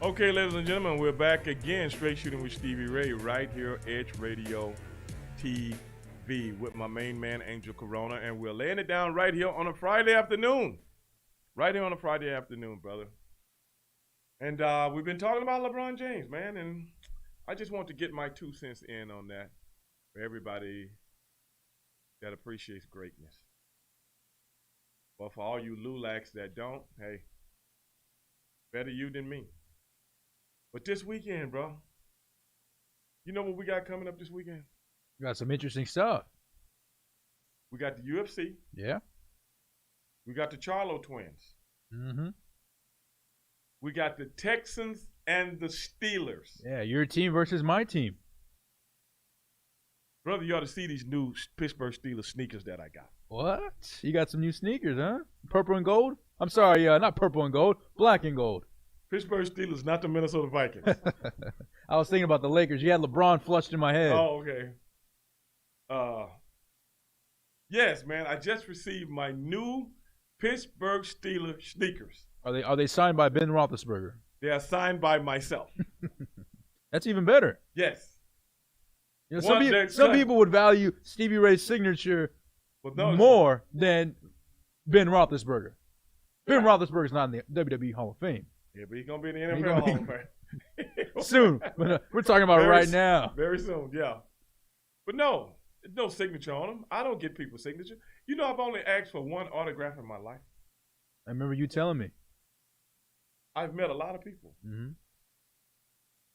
A: Okay, ladies and gentlemen, we're back again, Straight Shooting with Stevie Ray, right here, Edge Radio TV, with my main man, Angel Corona, and we're laying it down right here on a Friday afternoon. Right here on a Friday afternoon, brother. And we've been talking about LeBron James, man, and I just want to get my 2 cents in on that for everybody that appreciates greatness. But for all you lulacs that don't, hey, better you than me. But this weekend, bro, you know what we got coming up this weekend?
B: We got some interesting stuff.
A: We got the UFC.
B: Yeah.
A: We got the Charlo twins.
B: Mm-hmm.
A: We got the Texans and the Steelers.
B: Yeah, your team versus my team.
A: Brother, you ought to see these new Pittsburgh Steelers sneakers that I got.
B: What? You got some new sneakers, huh? Purple and gold? I'm sorry, not purple and gold. Black and gold.
A: Pittsburgh Steelers, not the Minnesota Vikings.
B: I was thinking about the Lakers. You had LeBron flushed in my head.
A: Oh, okay. Yes, man. I just received my new Pittsburgh Steelers sneakers.
B: Are they signed by Ben Roethlisberger?
A: They are signed by myself.
B: That's even better.
A: Yes.
B: You know, some people would value Stevie Ray's signature more than Ben Roethlisberger. Ben Roethlisberger's not in the WWE Hall of Fame.
A: Yeah, but he's gonna be in the NFL Hall of Fame
B: soon. But we're talking about right now.
A: Very soon, yeah. But no, there's no signature on him. I don't get people's signature. You know, I've only asked for one autograph in my life.
B: I remember you telling me.
A: I've met a lot of people,
B: Mm-hmm.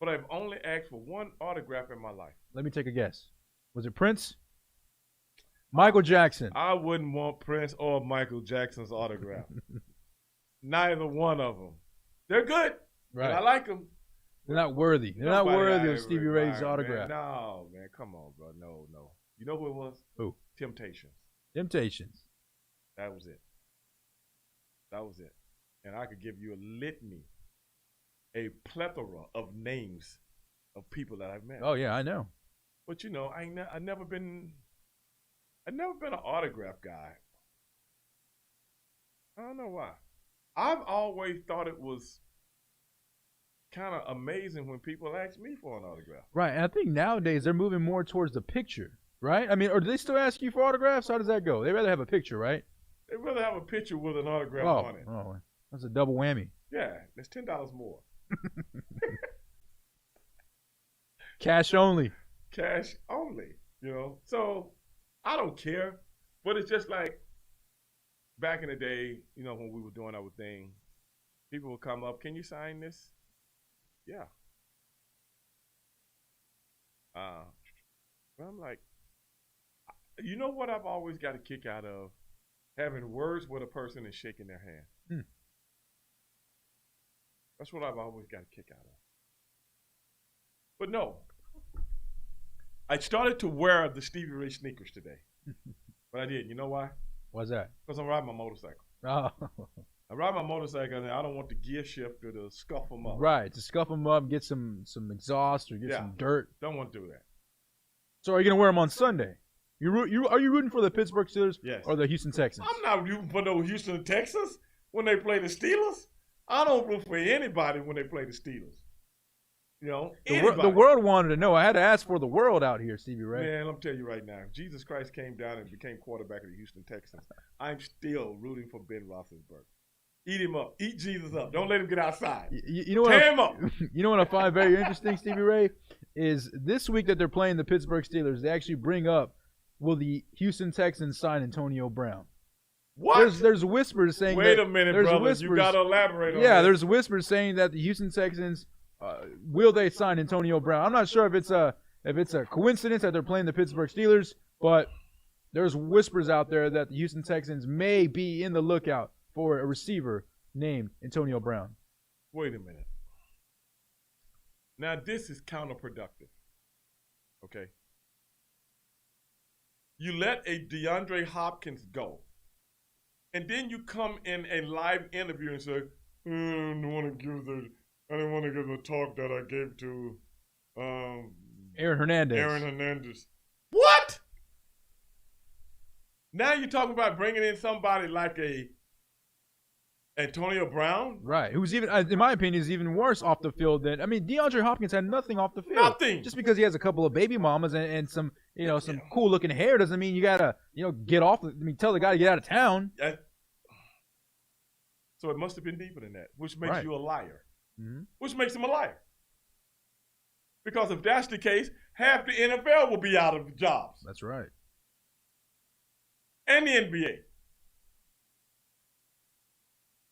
A: but I've only asked for one autograph in my life.
B: Let me take a guess. Was it Prince? Michael Jackson.
A: I wouldn't want Prince or Michael Jackson's autograph. Neither one of them. They're good.
B: Right.
A: And I like them.
B: They're not worthy. They're not worthy of Stevie Ray's autograph.
A: Man. No, man. Come on, bro. No. You know who it was?
B: Who?
A: Temptations.
B: Temptations.
A: That was it. And I could give you a litany, a plethora of names of people that I've met.
B: Oh, yeah, I know.
A: But, you know, I've never been an autograph guy. I don't know why. I've always thought it was kind of amazing when people ask me for an autograph.
B: Right, and I think nowadays they're moving more towards the picture, right? I mean, or do they still ask you for autographs? How does that go? They rather have a picture, right?
A: They'd rather have a picture with an autograph on it.
B: Oh, that's a double whammy.
A: Yeah, it's $10 more.
B: Cash only.
A: Cash only, you know. So I don't care, but it's just like back in the day, you know, when we were doing our thing, people would come up, can you sign this? Yeah. But I'm like, you know what I've always got a kick out of? Having words with a person and shaking their hand. That's what I've always got a kick out of. But no, I started to wear the Stevie Ray sneakers today. But I didn't. You know why?
B: Why's that?
A: Because I'm riding my motorcycle.
B: Oh.
A: I ride my motorcycle and I don't want the gear shifter to scuff them up.
B: Right, to scuff them up, get some exhaust or get some dirt.
A: Don't want to do that.
B: So are you going to wear them on Sunday? Are you rooting for the Pittsburgh Steelers or the Houston Texans?
A: I'm not rooting for those Houston Texans when they play the Steelers. I don't root for anybody when they play the Steelers. You know,
B: the world wanted to know. I had to ask for the world out here, Stevie Ray.
A: Man, I'm telling you right now, if Jesus Christ came down and became quarterback of the Houston Texans, I'm still rooting for Ben Roethlisberger. Eat him up. Eat Jesus up. Don't let him get outside.
B: You know what
A: Tear him up.
B: You know what I find very interesting, Stevie Ray, is this week that they're playing the Pittsburgh Steelers, they actually bring up, will the Houston Texans sign Antonio Brown?
A: What?
B: There's whispers saying
A: Wait a minute, brother. You got to elaborate on that.
B: Yeah, there's whispers saying that the Houston Texans, will they sign Antonio Brown? I'm not sure if it's a coincidence that they're playing the Pittsburgh Steelers, but there's whispers out there that the Houston Texans may be in the lookout for a receiver named Antonio Brown.
A: Wait a minute. Now, this is counterproductive. Okay? You let a DeAndre Hopkins go, and then you come in a live interview and say, I didn't want to give the talk that I gave to
B: Aaron
A: Hernandez. What? Now you're talking about bringing in somebody like a Antonio Brown?
B: Right. Who's even, in my opinion, is even worse off the field than, I mean, DeAndre Hopkins had nothing off the field.
A: Nothing.
B: Just because he has a couple of baby mamas and some, some cool looking hair doesn't mean you gotta, get off. Tell the guy to get out of town.
A: So it must have been deeper than that, which makes you a liar.
B: Mm-hmm.
A: Which makes him a liar. Because if that's the case, half the NFL will be out of jobs.
B: That's right.
A: And the NBA.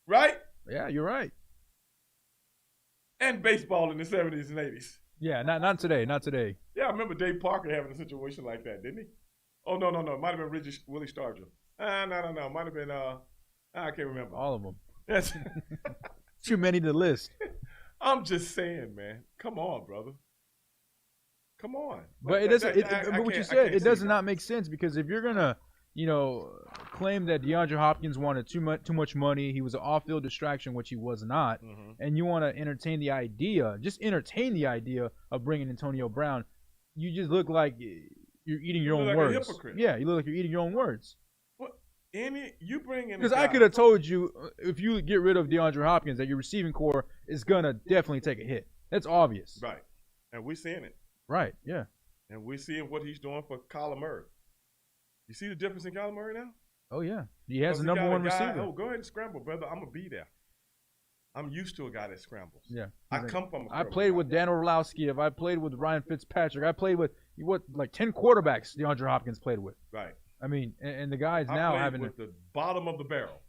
A: Right?
B: Yeah, you're right.
A: And baseball in the 70s and 80s.
B: Yeah, not today. Not today.
A: Yeah, I remember Dave Parker having a situation like that, didn't he? Oh, no. It might have been Willie Stargell. No. It might have been, I can't remember.
B: All of them.
A: Yes.
B: Too many to list.
A: I'm just saying, man. Come on, brother. Come on.
B: But it doesn't. But what you said, it does not make sense, because if you're gonna, claim that DeAndre Hopkins wanted too much money, he was an off-field distraction, which he was not, and you want to entertain the idea of bringing Antonio Brown, you just look like you're eating your own words.
A: A hypocrite.
B: Yeah, you look like you're eating your own words.
A: You bring in,
B: because I could have told you, if you get rid of DeAndre Hopkins, that your receiving core is gonna definitely take a hit. That's obvious.
A: Right, and we're seeing it.
B: Right. Yeah.
A: And we're seeing what he's doing for Kyler Murray. You see the difference in Kyler Murray now?
B: Oh, yeah. He has the
A: Because
B: number one
A: got a guy,
B: receiver.
A: Oh, go ahead and scramble, brother. I'm going to be there. I'm used to a guy that scrambles.
B: Yeah.
A: I come from a
B: I played with Dan Orlowski. I played with Ryan Fitzpatrick. I played with, 10 quarterbacks DeAndre Hopkins played with.
A: Right.
B: I mean, and the guy's
A: I
B: now
A: played
B: having
A: with the bottom of the barrel.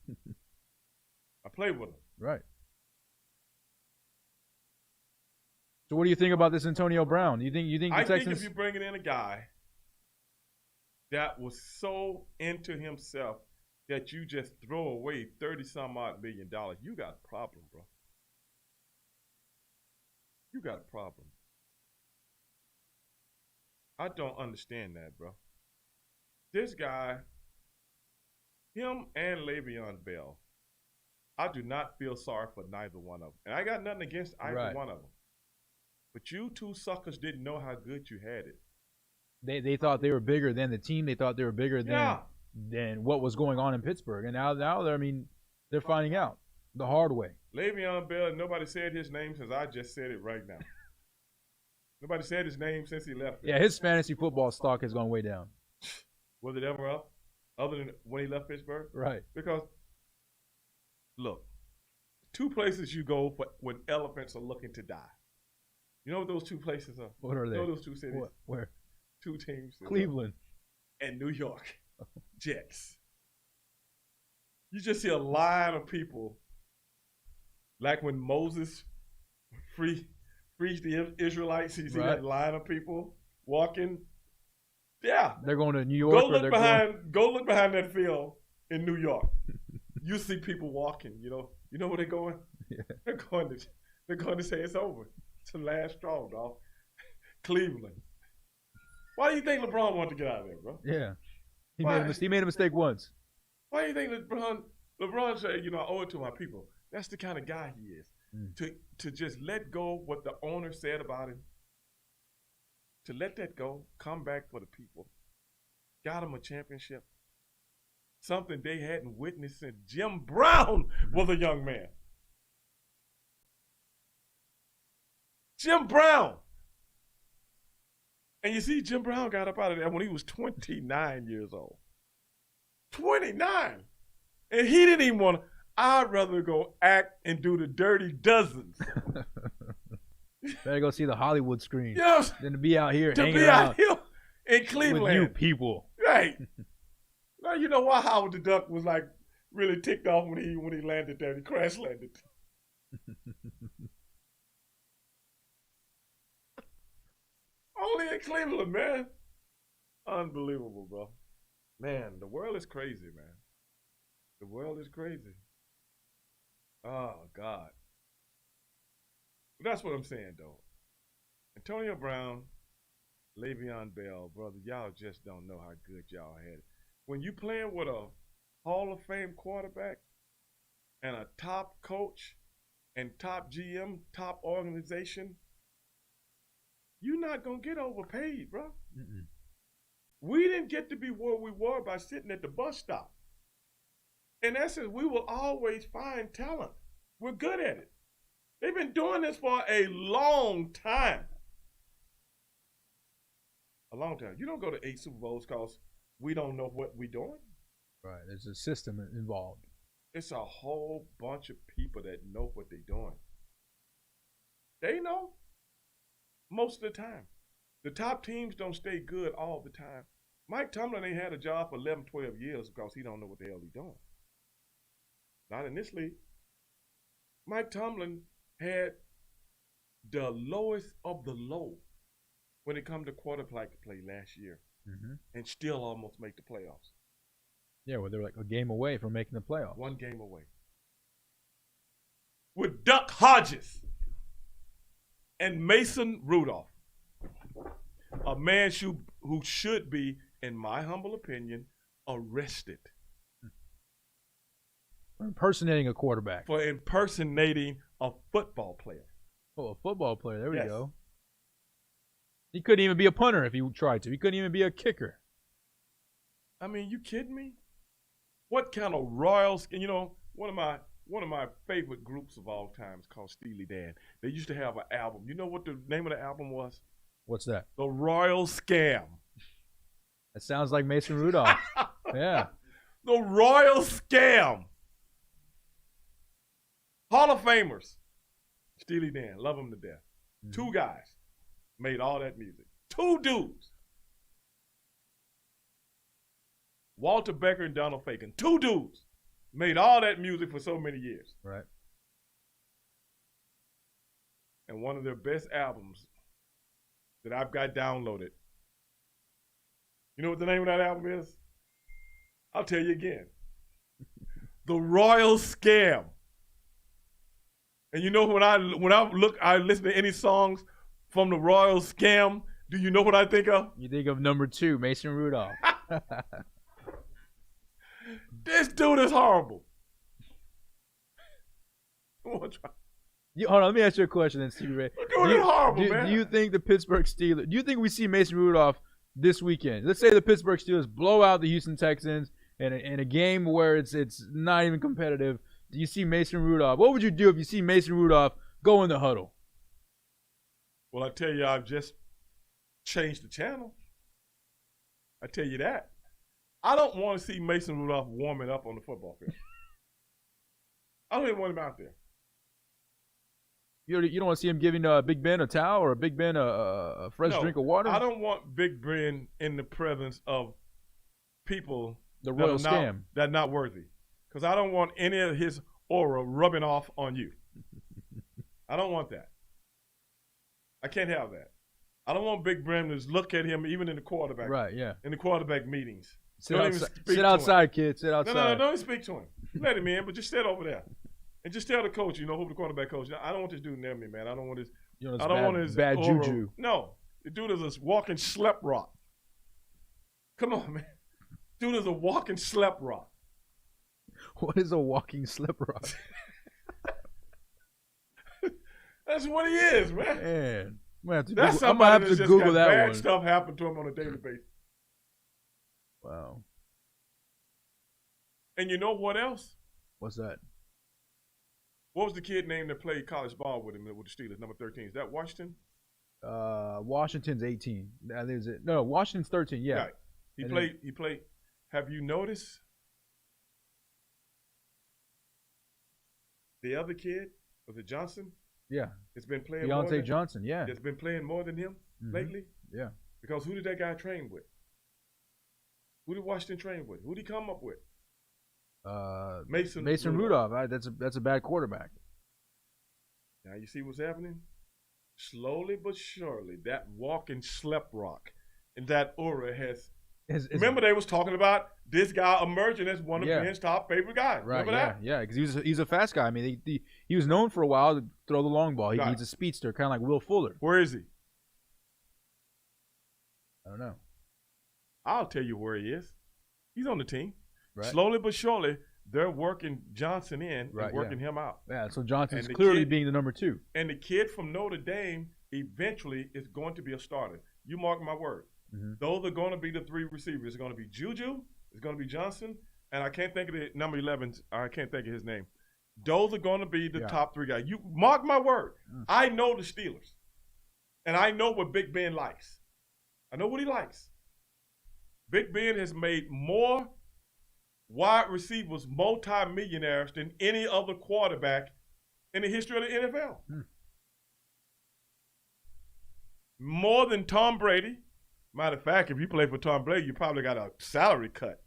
A: I played with him.
B: Right. So what do you think about this Antonio Brown? You think the
A: I
B: Texans?
A: think if you're bringing in a guy that was so into himself that you just throw away $30-some-odd million, you got a problem, bro. You got a problem. I don't understand that, bro. This guy, him and Le'Veon Bell, I do not feel sorry for neither one of them. And I got nothing against either one of them. But you two suckers didn't know how good you had it.
B: They thought they were bigger than the team. They thought they were bigger than what was going on in Pittsburgh. And now they're finding out the hard way.
A: Le'Veon Bell, nobody said his name since I just said it right now. Nobody said his name since he left.
B: Yeah, his fantasy football stock has gone way down.
A: Was it ever up? Other than when he left Pittsburgh?
B: Right.
A: Because, look, two places you go for when elephants are looking to die. You know what those two places are?
B: What are they?
A: You know those two cities?
B: What? Where?
A: Two teams.
B: Cleveland.
A: And New York. Jets. You just see a line of people like when Moses freed the Israelites. You see that line of people walking. Yeah.
B: They're going to New York.
A: Go look behind that field in New York. You see people walking, you know where they're going?
B: Yeah.
A: They're going to say it's over. It's the last straw, dog. Cleveland. Why do you think LeBron wanted to get out of there, bro?
B: Yeah. He made a mistake once.
A: Why do you think LeBron said, I owe it to my people? That's the kind of guy he is. To just let go what the owner said about him. To let that go, come back for the people. Got him a championship. Something they hadn't witnessed since Jim Brown was a young man. Jim Brown. And you see, Jim Brown got up out of there when he was 29 years old. 29. And he didn't even want to. I'd rather go act and do the Dirty Dozens.
B: Better go see the Hollywood screen than to be out here
A: hanging out here in Cleveland
B: with you people.
A: Right. Now you know why Howard the Duck was like really ticked off when he landed there. He crash landed. Only in Cleveland, man. Unbelievable, bro. Man, the world is crazy, man. The world is crazy. Oh, God. But that's what I'm saying, though. Antonio Brown, Le'Veon Bell, brother, y'all just don't know how good y'all had it. When you playing with a Hall of Fame quarterback and a top coach and top GM, top organization, you're not going to get overpaid, bro.
B: Mm-mm.
A: We didn't get to be where we were by sitting at the bus stop. In essence, we will always find talent. We're good at it. They've been doing this for a long time. A long time. You don't go to 8 Super Bowls because we don't know what we're doing.
B: Right. There's a system involved.
A: It's a whole bunch of people that know what they're doing. They know most of the time. The top teams don't stay good all the time. Mike Tomlin ain't had a job for 11, 12 years because he don't know what the hell he's doing. Not in this league. Mike Tomlin had the lowest of the low when it comes to quarterback play last year, and still almost make the playoffs.
B: Yeah, well, they're like a game away from making the playoffs.
A: One game away. With Duck Hodges and Mason Rudolph, a man who should be, in my humble opinion, arrested.
B: For impersonating a quarterback.
A: For impersonating a football player.
B: Oh, a football player. There we go. He couldn't even be a punter if he tried to. He couldn't even be a kicker.
A: I mean, you kidding me? What kind of Royals? And one of my favorite groups of all time is called Steely Dan. They used to have an album. You know what the name of the album was?
B: What's that?
A: The Royal Scam.
B: That sounds like Mason Rudolph. Yeah.
A: The Royal Scam. Hall of Famers. Steely Dan, love him to death. Two guys made all that music. Two dudes. Walter Becker and Donald Fagen. Two dudes made all that music for so many years.
B: Right.
A: And one of their best albums that I've got downloaded. You know what the name of that album is? I'll tell you again. The Royal Scam. And you know when I listen to any songs from the Royal Scam, do you know what I think of?
B: You think of number 2, Mason Rudolph.
A: This dude is horrible.
B: Hold on, let me ask you a question then, Stevie Ray.
A: Dude is horrible, man.
B: Do you think the Pittsburgh Steelers, do you think we see Mason Rudolph this weekend? Let's say the Pittsburgh Steelers blow out the Houston Texans in a game where it's not even competitive. Do you see Mason Rudolph? What would you do if you see Mason Rudolph go in the huddle?
A: Well, I tell you, I've just changed the channel. I tell you that. I don't want to see Mason Rudolph warming up on the football field. I don't even want him out there.
B: You don't want to see him giving Big Ben a towel or Big Ben a fresh drink of water?
A: I don't want Big Ben in the presence of people
B: the Royal Scam
A: that are not worthy. Because I don't want any of his aura rubbing off on you. I don't want that. I can't have that. I don't want Big Ben to look at him even in the quarterback.
B: Right, yeah.
A: In the quarterback meetings.
B: Sit outside, kid. Sit outside.
A: No, don't speak to him. Let him in, but just sit over there. And just tell the coach, who the quarterback coach, I don't want this dude near me, man. I don't want his want his
B: bad
A: aura.
B: juju.
A: No. The dude is a walking slep rock. Come on, man. Dude is a walking slep rock.
B: What is a walking slip rock?
A: That's what he is, man.
B: Man.
A: I'm gonna have to Google that bad one. Stuff happened to him on a daily basis.
B: Wow.
A: And you know what else?
B: What's that?
A: What was the kid name that played college ball with him with the Steelers, number 13? Is that Washington?
B: Washington's 18. No, Washington's 13, yeah.
A: Right. He played. Have you noticed the other kid? Was it Johnson?
B: Yeah.
A: It's been playing
B: Deontay Johnson, yeah.
A: It's been playing more than him lately?
B: Yeah.
A: Because who did that guy train with? Who did Washington train with? Who did he come up with? Mason
B: Rudolph. That's a bad quarterback.
A: Now you see what's happening? Slowly but surely, that walking slep rock and that aura has. Remember they was talking about this guy emerging as one of Ben's top favorite guys.
B: Right.
A: Remember that?
B: Yeah, because he's a fast guy. I mean, he was known for a while to throw the long ball. He's a speedster, kind of like Will Fuller.
A: Where is he?
B: I don't know.
A: I'll tell you where he is. He's on the team.
B: Right.
A: Slowly but surely, they're working Johnson in and working him out.
B: Yeah, so Johnson's clearly being the number 2.
A: And the kid from Notre Dame eventually is going to be a starter. You mark my word. Mm-hmm. Those are going to be the 3 receivers. It's going to be Juju, it's going to be Johnson, and I can't think of the number 11. I can't think of his name. Those are going to be the top 3 guys. You mark my word. I know the Steelers, and I know what Big Ben likes. I know what he likes. Big Ben has made more wide receivers multi-millionaires than any other quarterback in the history of the NFL. More than Tom Brady. Matter of fact, if you play for Tom Brady, you probably got a salary cut.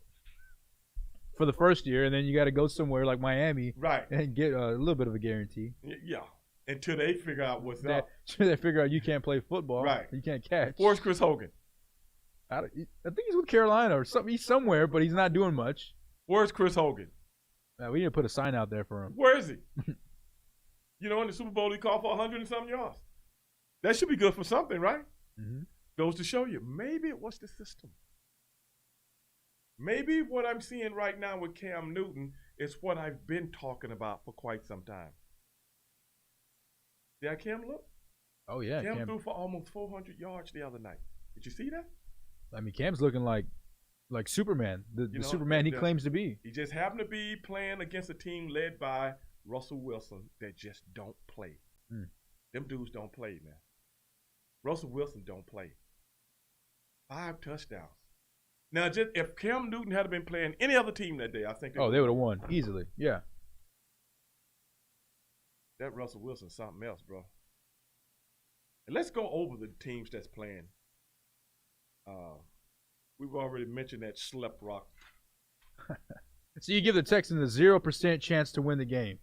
B: For the first year, and then you got to go somewhere like Miami and get a little bit of a guarantee.
A: Yeah, until they figure out what's up.
B: Until they figure out you can't play football.
A: Right.
B: You can't catch.
A: Where's Chris Hogan?
B: I think he's with Carolina or something. He's somewhere, but he's not doing much.
A: Where's Chris Hogan?
B: We need to put a sign out there for him.
A: Where is he? In the Super Bowl, he called for 100 and something yards. That should be good for something, right?
B: Mm-hmm.
A: Goes to show you, maybe it was the system. Maybe what I'm seeing right now with Cam Newton is what I've been talking about for quite some time. See how Cam look?
B: Oh, yeah.
A: Cam threw for almost 400 yards the other night. Did you see that?
B: I mean, Cam's looking like Superman, the Superman he claims to be.
A: He just happened to be playing against a team led by Russell Wilson that just don't play. Them dudes don't play, man. Russell Wilson don't play. 5 touchdowns. Now, just if Cam Newton had been playing any other team that day, I think
B: they would have won easily. Yeah.
A: That Russell Wilson's something else, bro. And let's go over the teams that's playing. We've already mentioned that Slep Rock.
B: So you give the Texans a 0% chance to win the game?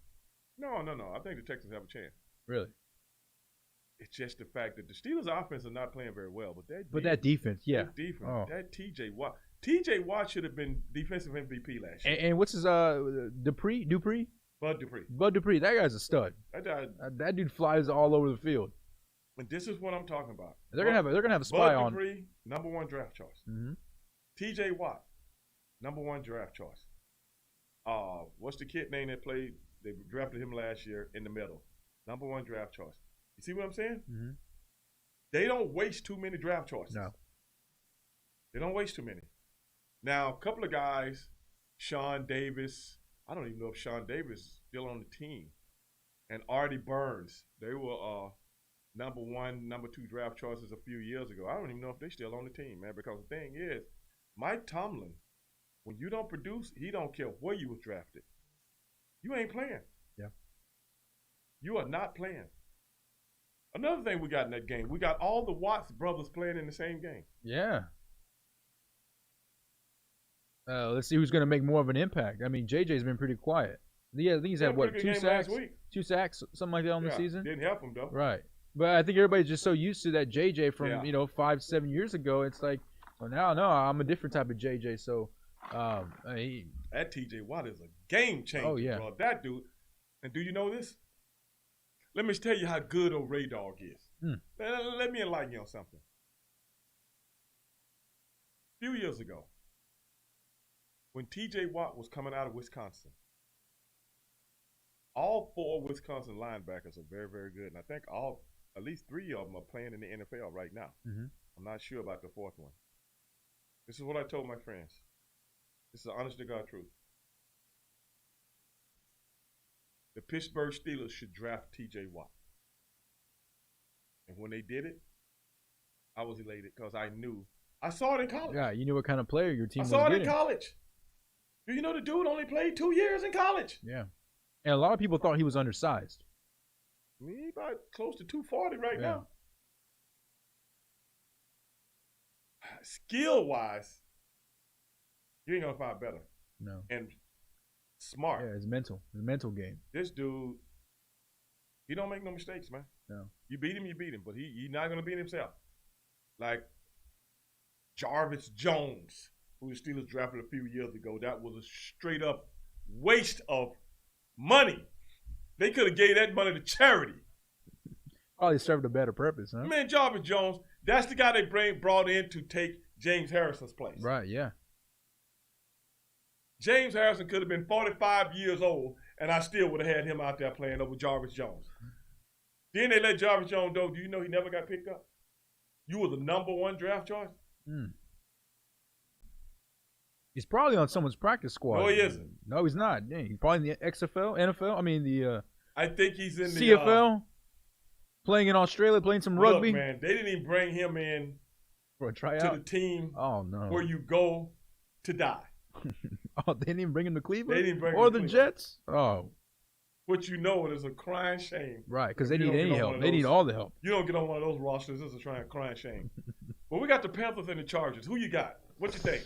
A: No. I think the Texans have a chance.
B: Really?
A: It's just the fact that the Steelers' offense is not playing very well, but
B: that defense, yeah.
A: That defense, that T.J. Watt. T.J. Watt should have been defensive MVP last year.
B: And what's his Dupree?
A: Bud Dupree.
B: Bud Dupree. That guy's a stud. That dude flies all over the field.
A: And this is what I'm talking about.
B: They're gonna have a spy
A: Bud
B: on.
A: Dupree, number 1 draft choice.
B: Mm-hmm.
A: T.J. Watt, number 1 draft choice. What's the kid name that played? They drafted him last year in the middle. Number 1 draft choice. You see what I'm saying?
B: Mm-hmm.
A: They don't waste too many draft choices.
B: No.
A: They don't waste too many. Now, a couple of guys, Sean Davis. I don't even know if Sean Davis is still on the team. And Artie Burns. They were number 1, number 2 draft choices a few years ago. I don't even know if they're still on the team, man, because the thing is, Mike Tomlin, when you don't produce, he don't care where you was drafted. You ain't playing.
B: Yeah.
A: You are not playing. Another thing we got in that game, we got all the Watts brothers playing in the same game.
B: Yeah. Let's see who's going to make more of an impact. I mean, JJ's been pretty quiet. Yeah, I think he's had, 2 sacks? 2 sacks, something like that on the season?
A: Didn't help him, though.
B: Right. But I think everybody's just so used to that JJ from, 5-7 years ago. It's like, well, now, no, I'm a different type of JJ. So,
A: that TJ Watt is a game changer, bro. That dude. And do you know this? Let me tell you how good old Ray Dog is. Let me enlighten you on something. A few years ago, when TJ Watt was coming out of Wisconsin, all 4 Wisconsin linebackers are very, very good. And I think at least 3 of them are playing in the NFL right now.
B: Mm-hmm.
A: I'm not sure about the 4th one. This is what I told my friends. This is the honest to God truth. The Pittsburgh Steelers should draft T.J. Watt. And when they did it, I was elated because I knew. I saw it in college.
B: Yeah, you knew what kind of player your team was
A: getting. I saw it
B: in
A: college. Do you know the dude only played 2 years in college?
B: Yeah. And a lot of people thought he was undersized.
A: He about close to 240 right now. Skill-wise, you ain't going to find better.
B: No.
A: And smart.
B: Yeah, it's mental game.
A: This dude, he don't make no mistakes, man.
B: No.
A: You beat him, but he's not going to beat himself. Like Jarvis Jones, who the Steelers drafted a few years ago, that was a straight-up waste of money. They could have gave that money to charity.
B: Probably served a better purpose, huh?
A: Man, Jarvis Jones, that's the guy they brought in to take James Harrison's place.
B: Right, yeah.
A: James Harrison could have been 45 years old, and I still would have had him out there playing over Jarvis Jones. Then they let Jarvis Jones go. Do you know he never got picked up? You were the number 1 draft choice?
B: He's probably on someone's practice squad.
A: No, he isn't.
B: No, he's not. Dang, he's probably in the XFL, NFL. I mean the.
A: I think he's in the
B: CFL. Playing in Australia, playing some rugby.
A: Look, man, they didn't even bring him in
B: for a tryout
A: to the team.
B: Oh no!
A: Where you go to die.
B: Oh, they didn't even bring him to Cleveland.
A: They didn't bring him
B: or
A: to
B: the
A: Cleveland.
B: Jets. Oh,
A: which you know is a crying shame.
B: Right, because they need any help. They need all the help.
A: You don't get on one of those rosters. This is a crying shame. But we got the Panthers and the Chargers. Who you got? What you think?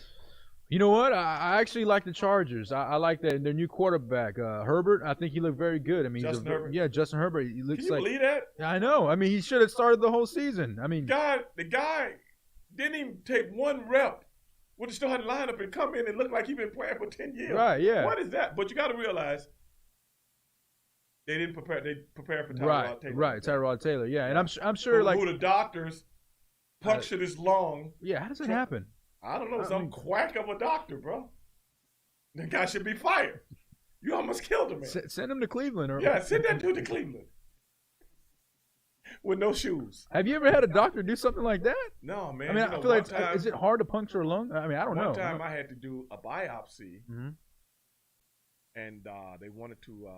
B: You know what? I actually like the Chargers. I like their new quarterback, Herbert. I think he looked very good. I mean,
A: Herbert.
B: Yeah, Justin Herbert. He looks
A: Can you believe that?
B: I know. I mean, he should have started the whole season. I mean,
A: the guy didn't even take 1 rep. Would have still had to line up and come in and look like he'd been playing for 10 years.
B: Right, yeah.
A: What is that? But you got to realize they didn't prepare. They prepared for Tyrod Taylor.
B: Right, Tyrod Taylor. Yeah, and I'm sure
A: who the doctors punctured his lung.
B: Yeah, how does that happen?
A: I don't know. Some quack of a doctor, bro. The guy should be fired. You almost killed him, man.
B: Send him to Cleveland.
A: Send that dude to Cleveland. With no shoes.
B: Have you ever had a doctor do something like that?
A: No, man.
B: I mean, I feel like is it hard to puncture a lung? I mean, I don't know.
A: One time I had to do a biopsy, and they wanted to.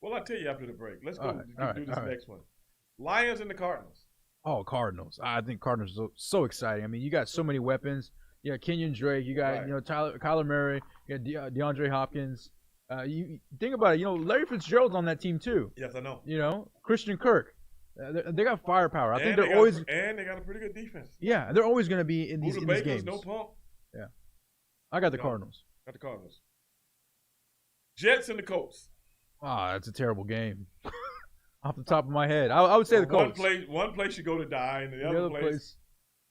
A: Well, I'll tell you after the break. Let's go do this next one. Lions and the Cardinals.
B: Oh, Cardinals. I think Cardinals are so exciting. I mean, you got so many weapons. You got Kenyon Drake. You got Kyler Murray. You got DeAndre Hopkins. You think about it. Larry Fitzgerald's on that team too.
A: Yes, I know.
B: Christian Kirk. They got firepower. I think
A: they got a pretty good defense.
B: Yeah, they're always going to be in these
A: Baker's
B: games.
A: No pump.
B: Yeah, I got the Cardinals.
A: Got the Cardinals. Jets and the Colts.
B: That's a terrible game. Off the top of my head, I would say the Colts.
A: One place you go to die, and the other place,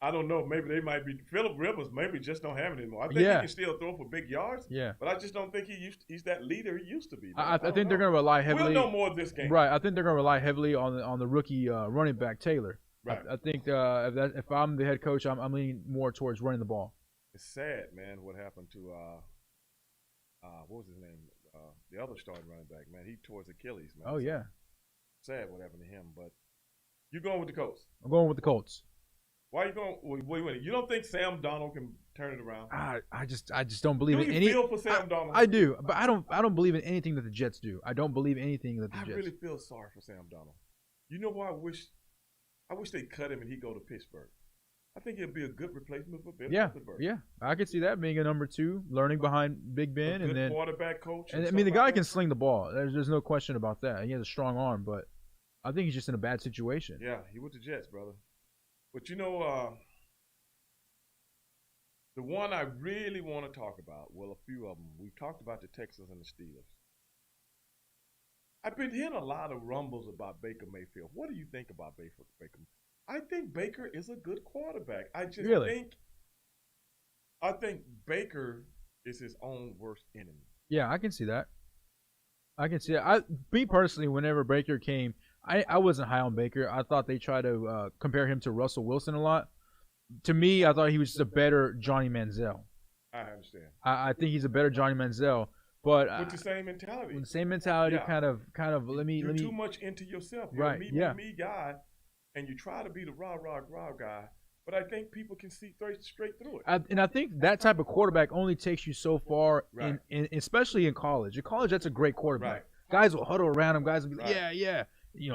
A: I don't know. Maybe they might be Phillip Rivers. Maybe just don't have it anymore. I think he can still throw for big yards.
B: Yeah,
A: but I just don't think he's that leader he used to be.
B: I think they're going to rely heavily.
A: We'll know more of this game.
B: Right. I think they're going to rely heavily on the rookie running back Taylor.
A: Right.
B: I think if I'm the head coach, I'm leaning more towards running the ball.
A: It's sad, man, what happened to what was his name? The other starting running back, man. He tore his Achilles, man.
B: Oh, yeah.
A: Sad what happened to him, but you're going with the Colts.
B: I'm going with the Colts.
A: Why are you going? Wait. You don't think Sam Darnold can turn it around?
B: I just don't believe
A: in
B: any.
A: Feel for Sam Darnold?
B: I do, but I don't believe in anything that the Jets do. I don't believe anything that the Jets.
A: I really feel sorry for Sam Darnold. You know why I wish they cut him and he go to Pittsburgh. I think he'd be a good replacement for Bill Pittsburgh.
B: Yeah, I could see that being a number 2, learning behind Big Ben,
A: and then
B: quarterback
A: coach.
B: And I mean, the guy can sling the ball. There's no question about that. He has a strong arm, but I think he's just in a bad situation.
A: Yeah, he went to Jets, brother. But the one I really want to talk about, well, a few of them. We've talked about the Texans and the Steelers. I've been hearing a lot of rumbles about Baker Mayfield. What do you think about Baker? I think Baker is a good quarterback. I just think Baker is his own worst enemy.
B: Yeah, I can see that. Me personally, whenever Baker came, I wasn't high on Baker. I thought they tried to compare him to Russell Wilson a lot. To me, I thought he was just a better Johnny Manziel.
A: I understand.
B: I think he's a better Johnny Manziel, but
A: with the same mentality.
B: With the same mentality, kind of.
A: You're too much into yourself. You're a me guy, and you try to be the rah guy. But I think people can see straight through it.
B: And I think that type of quarterback only takes you so far, especially in college. In college, that's a great quarterback.
A: Right.
B: Guys will huddle around him. Guys will be like, yeah.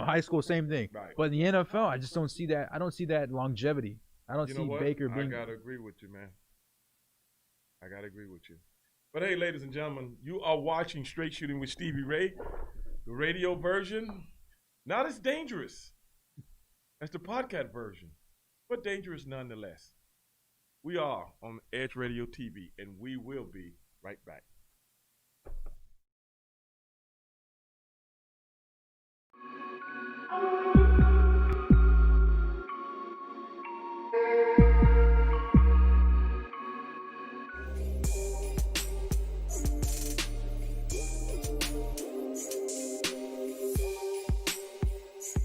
B: High school, same thing.
A: Right.
B: But in the NFL, I just don't see that. I don't see that longevity. I don't see Baker being.
A: I gotta agree with you, man. I gotta agree with you. But hey, ladies and gentlemen, you are watching Straight Shooting with Stevie Ray, the radio version. Not as dangerous as the podcast version, but dangerous nonetheless. We are on Edge Radio TV, and we will be right back.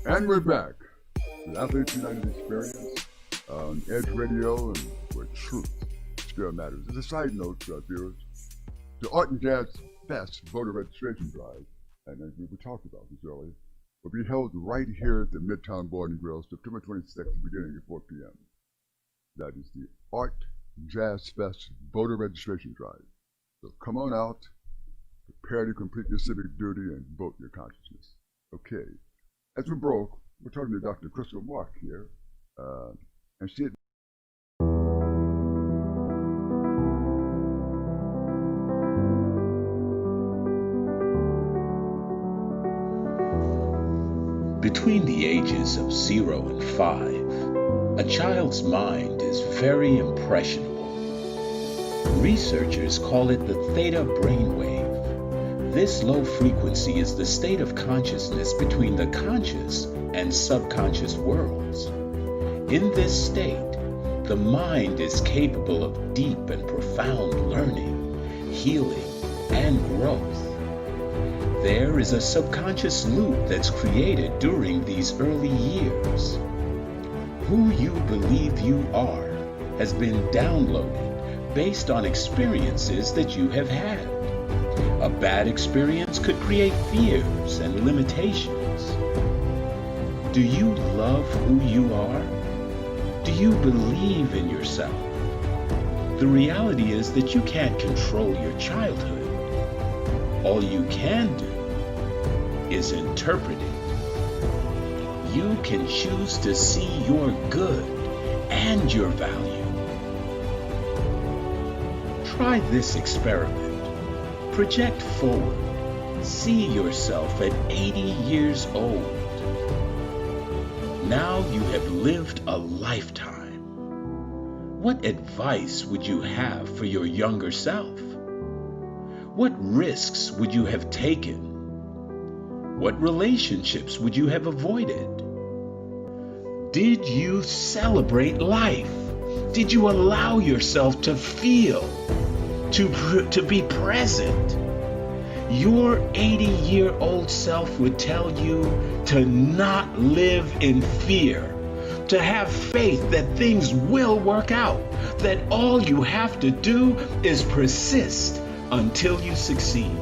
H: And we're back with Athletes United Experience on Edge Radio, and where truth still matters. As a side note, viewers, the Art and Jazz Fest voter registration drive, and as we talked about this earlier, will be held right here at the Midtown Bar and Grill, September 26th, beginning at 4 p.m. That is the Art Jazz Fest voter registration drive. So come on out, prepare to complete your civic duty, and vote your consciousness. Okay. As we broke, we're talking to Dr. Crystal Mark here, and she had
E: Between the ages of 0 and 5, a child's mind is very impressionable. Researchers call it the theta brainwave. This low frequency is the state of consciousness between the conscious and subconscious worlds. In this state, the mind is capable of deep and profound learning, healing, and growth. There is a subconscious loop that's created during these early years. Who you believe you are has been downloaded based on experiences that you have had. A bad experience could create fears and limitations. Do you love who you are? Do you believe in yourself? The reality is that you can't control your childhood. All you can do is interpret it. you can choose to see your good and your value. Try this experiment. Project forward. See yourself at 80 years old. Now you have lived a lifetime. What advice would you have for your younger self? What risks would you have taken? What relationships would you have avoided? Did you celebrate life? Did you allow yourself to feel, to be present? Your 80-year-old self would tell you to not live in fear, to have faith that things will work out, that all you have to do is persist until you succeed.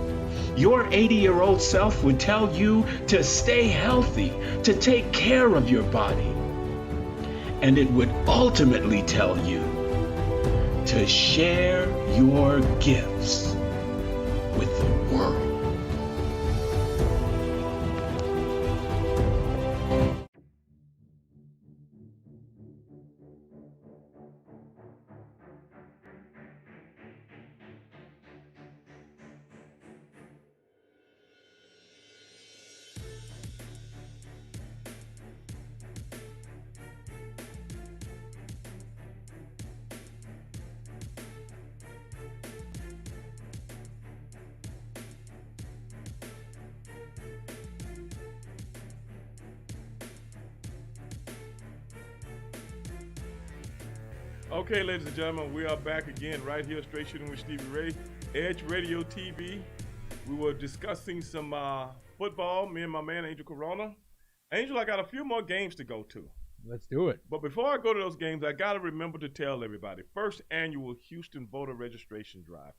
E: Your 80-year-old self would tell you to stay healthy, to take care of your body. And it would ultimately tell you to share your gifts with the world.
A: Okay, ladies and gentlemen, we are back again right here, Straight Shooting with Stevie Ray, Edge Radio TV. We were discussing some football, me and my man, Angel Corona. Angel, I got a few more games to go to.
B: Let's do it.
A: But before I go to those games, I got to remember to tell everybody, first annual Houston voter registration drive.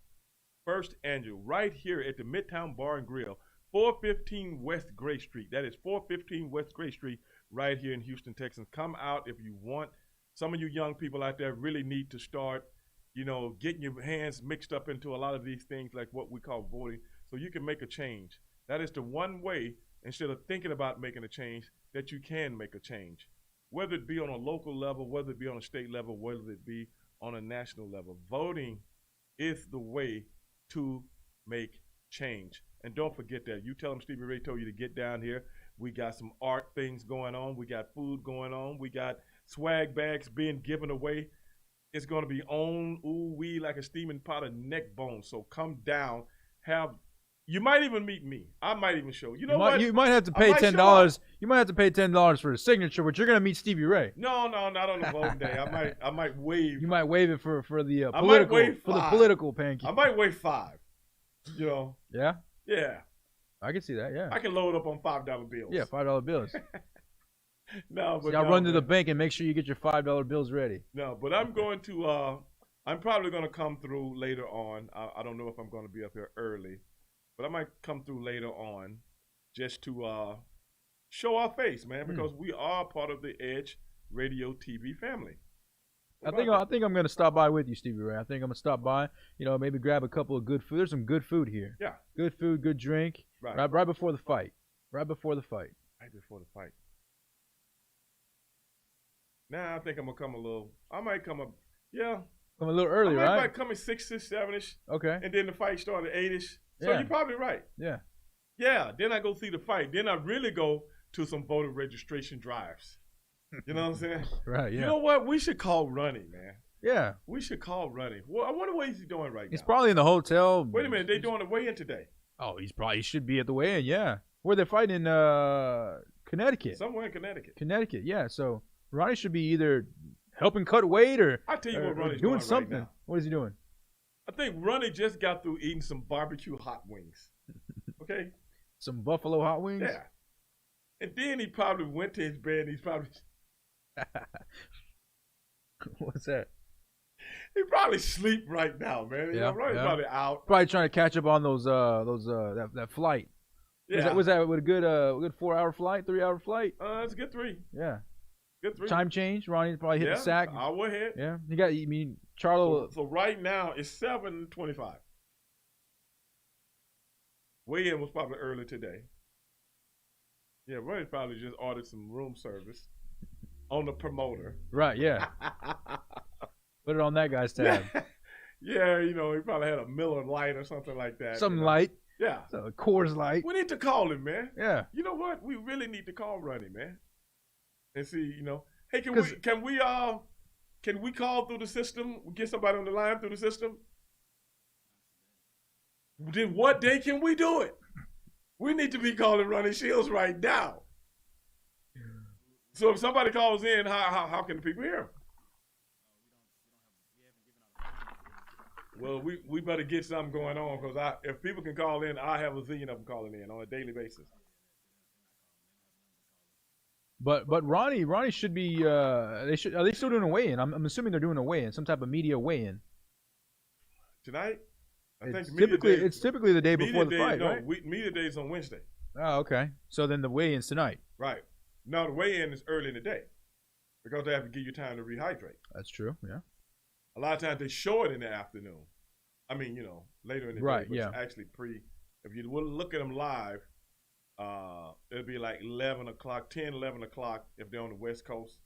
A: First annual, right here at the Midtown Bar and Grill, 415 West Gray Street. That is 415 West Gray Street right here in Houston, Texas. Come out if you want. Some of you young people out there really need to start, getting your hands mixed up into a lot of these things like what we call voting so you can make a change. That is the one way, instead of thinking about making a change, that you can make a change. Whether it be on a local level, whether it be on a state level, whether it be on a national level. Voting is the way to make change. And don't forget that. You tell them Stevie Ray told you to get down here. We got some art things going on. We got food going on. We got swag bags being given away. It's going to be on, ooh-wee, like a steaming pot of neck bones. So come down. You might even meet me. I might even show you. What?
B: You might have to pay $10. You might have to pay $10 for a signature, but you're going to meet Stevie Ray.
A: No, not on the voting day. I might waive.
B: You might waive it for the political pancake.
A: I might waive $5.
B: Yeah.
A: Yeah.
B: I can see that. Yeah.
A: I can load up on $5 bills.
B: Yeah, $5 bills.
A: No, but
B: I'll run to the bank and make sure you get your $5 bills ready.
A: No, but I'm going to. I'm probably going to come through later on. I don't know if I'm going to be up here early, but I might come through later on, just to show our face, man, because we are part of the Edge Radio TV family.
B: I think I'm going to stop by with you, Stevie Ray. I think I'm going to stop by. Maybe grab a couple of good food. There's some good food here.
A: Yeah.
B: Good food, good drink. Right before the fight. Right before the fight. Now I think I'm gonna come I might come up. Yeah. Come a little early, right?
A: I might come at 6-ish, 7-ish.
B: Okay.
A: And then the fight start at 8-ish. So you're probably right.
B: Yeah.
A: Yeah. Then I go see the fight. Then I really go to some voter registration drives. You know what I'm saying?
B: Right. Yeah.
A: You know what? We should call Ronnie, man.
B: Yeah.
A: We should call Ronnie. Well, I wonder what he's doing right now.
B: He's probably in the hotel.
A: Wait a minute. They doing the weigh-in today.
B: Oh, he should be at the weigh-in. Yeah. Where they're fighting in Connecticut.
A: Somewhere in Connecticut.
B: Connecticut. Yeah. So Ronnie should be either helping cut weight or
A: I tell you what Ronnie's
B: doing
A: doing
B: something.
A: Right now.
B: What is he doing?
A: I think Ronnie just got through eating some barbecue hot wings. Okay?
B: Some buffalo hot wings?
A: Yeah. And then he probably went to his bed and he's probably
B: What's that?
A: He probably sleep right now, man.
B: Yeah,
A: Ronnie's probably out.
B: Probably trying to catch up on that flight.
A: Yeah.
B: Was that with a good 4-hour flight, 3-hour flight?
A: It's a good 3.
B: Yeah.
A: Good 3.
B: Time change. Ronnie probably hit the sack.
A: Hour ahead.
B: Yeah. Charlo.
A: So right now it's 7:25. Weigh-in was probably early today. Yeah, Ronnie probably just ordered some room service on the promoter.
B: Right, yeah. Put it on that guy's tab.
A: Yeah, you know, he probably had a Miller Lite or something like that.
B: Something
A: you know?
B: light.
A: Yeah.
B: So Coors Light.
A: We need to call him, man.
B: Yeah.
A: You know what? We really need to call Ronnie, man. And see, you know, hey, can we call through the system? Get somebody on the line through the system? Then what day can we do it? We need to be calling Ronnie Shields right now. So if somebody calls in, how can the people hear him? Well, we better get something going on because if people can call in, I have a zillion of them calling in on a daily basis.
B: But Ronnie should be are they still doing a weigh-in? I'm assuming they're doing a weigh-in, some type of media weigh-in.
A: Tonight?
B: It's typically the day before the fight, right?
A: Media day is on Wednesday.
B: Oh, okay. So then the weigh-in's tonight.
A: Right. No, the weigh-in is early in the day because they have to give you time to rehydrate.
B: That's true, yeah.
A: A lot of times they show it in the afternoon. I mean, you know, later in the day. But it's actually if you look at them live, it'll be like 11 o'clock if they're on the West Coast.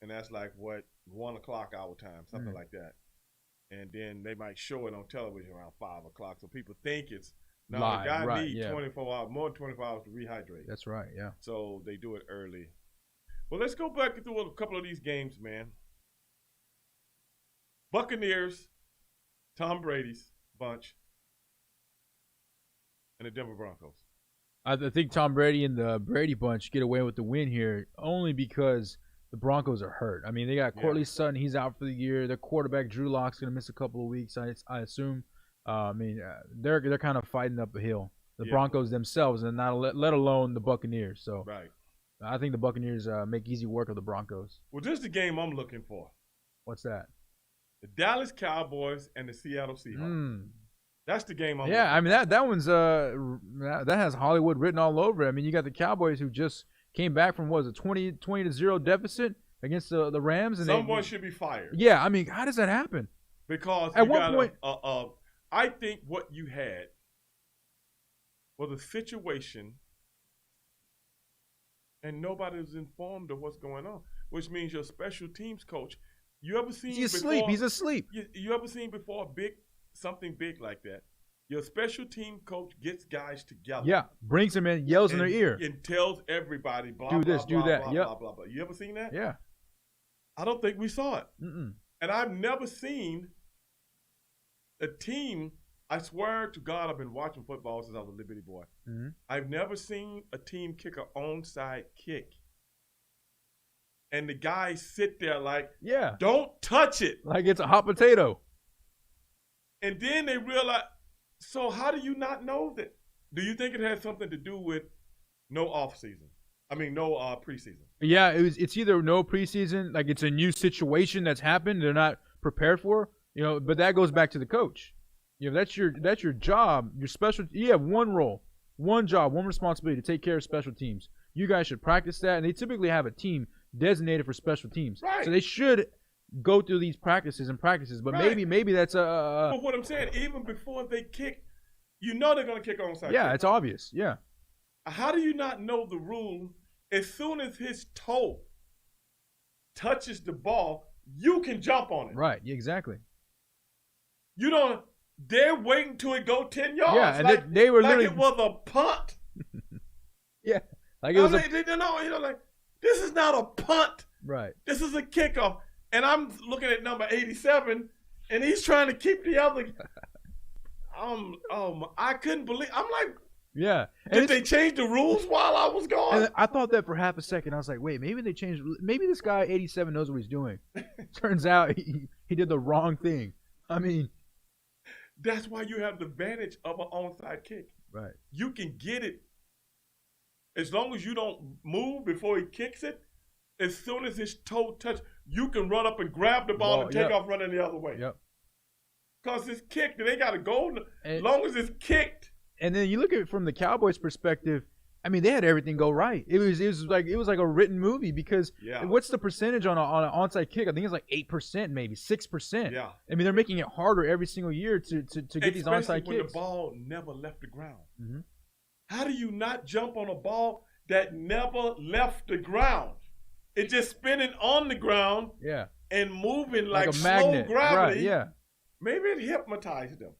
A: And that's like, 1 o'clock our time, something like that. And then they might show it on television around 5 o'clock. So people think it's, no,
B: live,
A: the guy
B: right,
A: needs
B: yeah.
A: 24 hours, more than 24 hours to rehydrate.
B: That's right, yeah.
A: So they do it early. Well, let's go back through a couple of these games, man. Buccaneers, Tom Brady's bunch, and the Denver Broncos.
B: I think Tom Brady and the Brady bunch get away with the win here only because the Broncos are hurt. I mean, they got Courtland Sutton. He's out for the year. Their quarterback, Drew Lock's going to miss a couple of weeks, I assume. They're kind of fighting up a hill. The Broncos themselves, and not let alone the Buccaneers. So
A: right.
B: I think the Buccaneers make easy work of the Broncos.
A: Well, this is the game I'm looking for.
B: What's that?
A: The Dallas Cowboys and the Seattle Seahawks. That's the game I'm looking
B: for. I mean, that one's that has Hollywood written all over it. I mean, you got the Cowboys who just came back from, 20-0 deficit against the Rams. And
A: someone should be fired.
B: Yeah, I mean, how does that happen?
A: Because
B: at one point,
A: I think what you had was a situation and nobody was informed of what's going on, which means your special teams coach. You ever seen
B: He's asleep.
A: You ever seen before something big like that? Your special team coach gets guys together.
B: Yeah, brings them in, yells in their ear.
A: And tells everybody, blah,
B: do
A: blah,
B: this,
A: blah,
B: do that.
A: blah,
B: Yep.
A: blah, blah, blah. You ever seen that?
B: Yeah.
A: I don't think we saw it.
B: Mm-mm.
A: And I've never seen a team, I swear to God, I've been watching football since I was a little bitty boy.
B: Mm-hmm.
A: I've never seen a team kick an onside kick. And the guys sit there like, don't touch it.
B: Like it's a hot potato.
A: And then they realize, so how do you not know that? Do you think it has something to do with no offseason? I mean, no preseason. Yeah,
B: it's either no preseason, like it's a new situation that's happened they're not prepared for, but that goes back to the coach. That's your job, your special. You have one role, one job, one responsibility to take care of special teams. You guys should practice that, and they typically have a team designated for special teams.
A: Right.
B: So they should go through these practices, but maybe that's a.
A: But what I'm saying, even before they kick, they're going to kick onside.
B: Yeah,
A: kick.
B: It's obvious. Yeah.
A: How do you not know the rule? As soon as his toe touches the ball, you can jump on it.
B: Right. Exactly.
A: They're waiting till it go 10 yards.
B: Yeah, and they were
A: like
B: literally.
A: it was a punt.
B: Yeah, like it was.
A: This is not a punt.
B: Right.
A: This is a kickoff, and I'm looking at number 87, and he's trying to keep the other. I couldn't believe. I'm like,
B: yeah.
A: Did they change the rules while I was gone?
B: And I thought that for half a second. I was like, wait, maybe they changed. Maybe this guy 87 knows what he's doing. Turns out he did the wrong thing. I mean,
A: that's why you have the advantage of an onside kick.
B: Right.
A: You can get it as long as you don't move before he kicks it. As soon as his toe touches, you can run up and grab the ball and take off running the other way.
B: Yep.
A: Because it's kicked, and they got to go as long as it's kicked.
B: And then you look at it from the Cowboys' perspective. I mean, they had everything go right. It was like a written movie because what's the percentage on an onside kick? I think it's like 8%, maybe 6%.
A: Yeah.
B: I mean, they're making it harder every single year to get these onside
A: when
B: kicks.
A: The ball never left the ground.
B: Mm-hmm.
A: How do you not jump on a ball that never left the ground. It just spinning on the ground
B: Yeah.
A: and moving like
B: a
A: slow
B: magnet.
A: gravity.
B: Right, yeah.
A: Maybe it hypnotized them.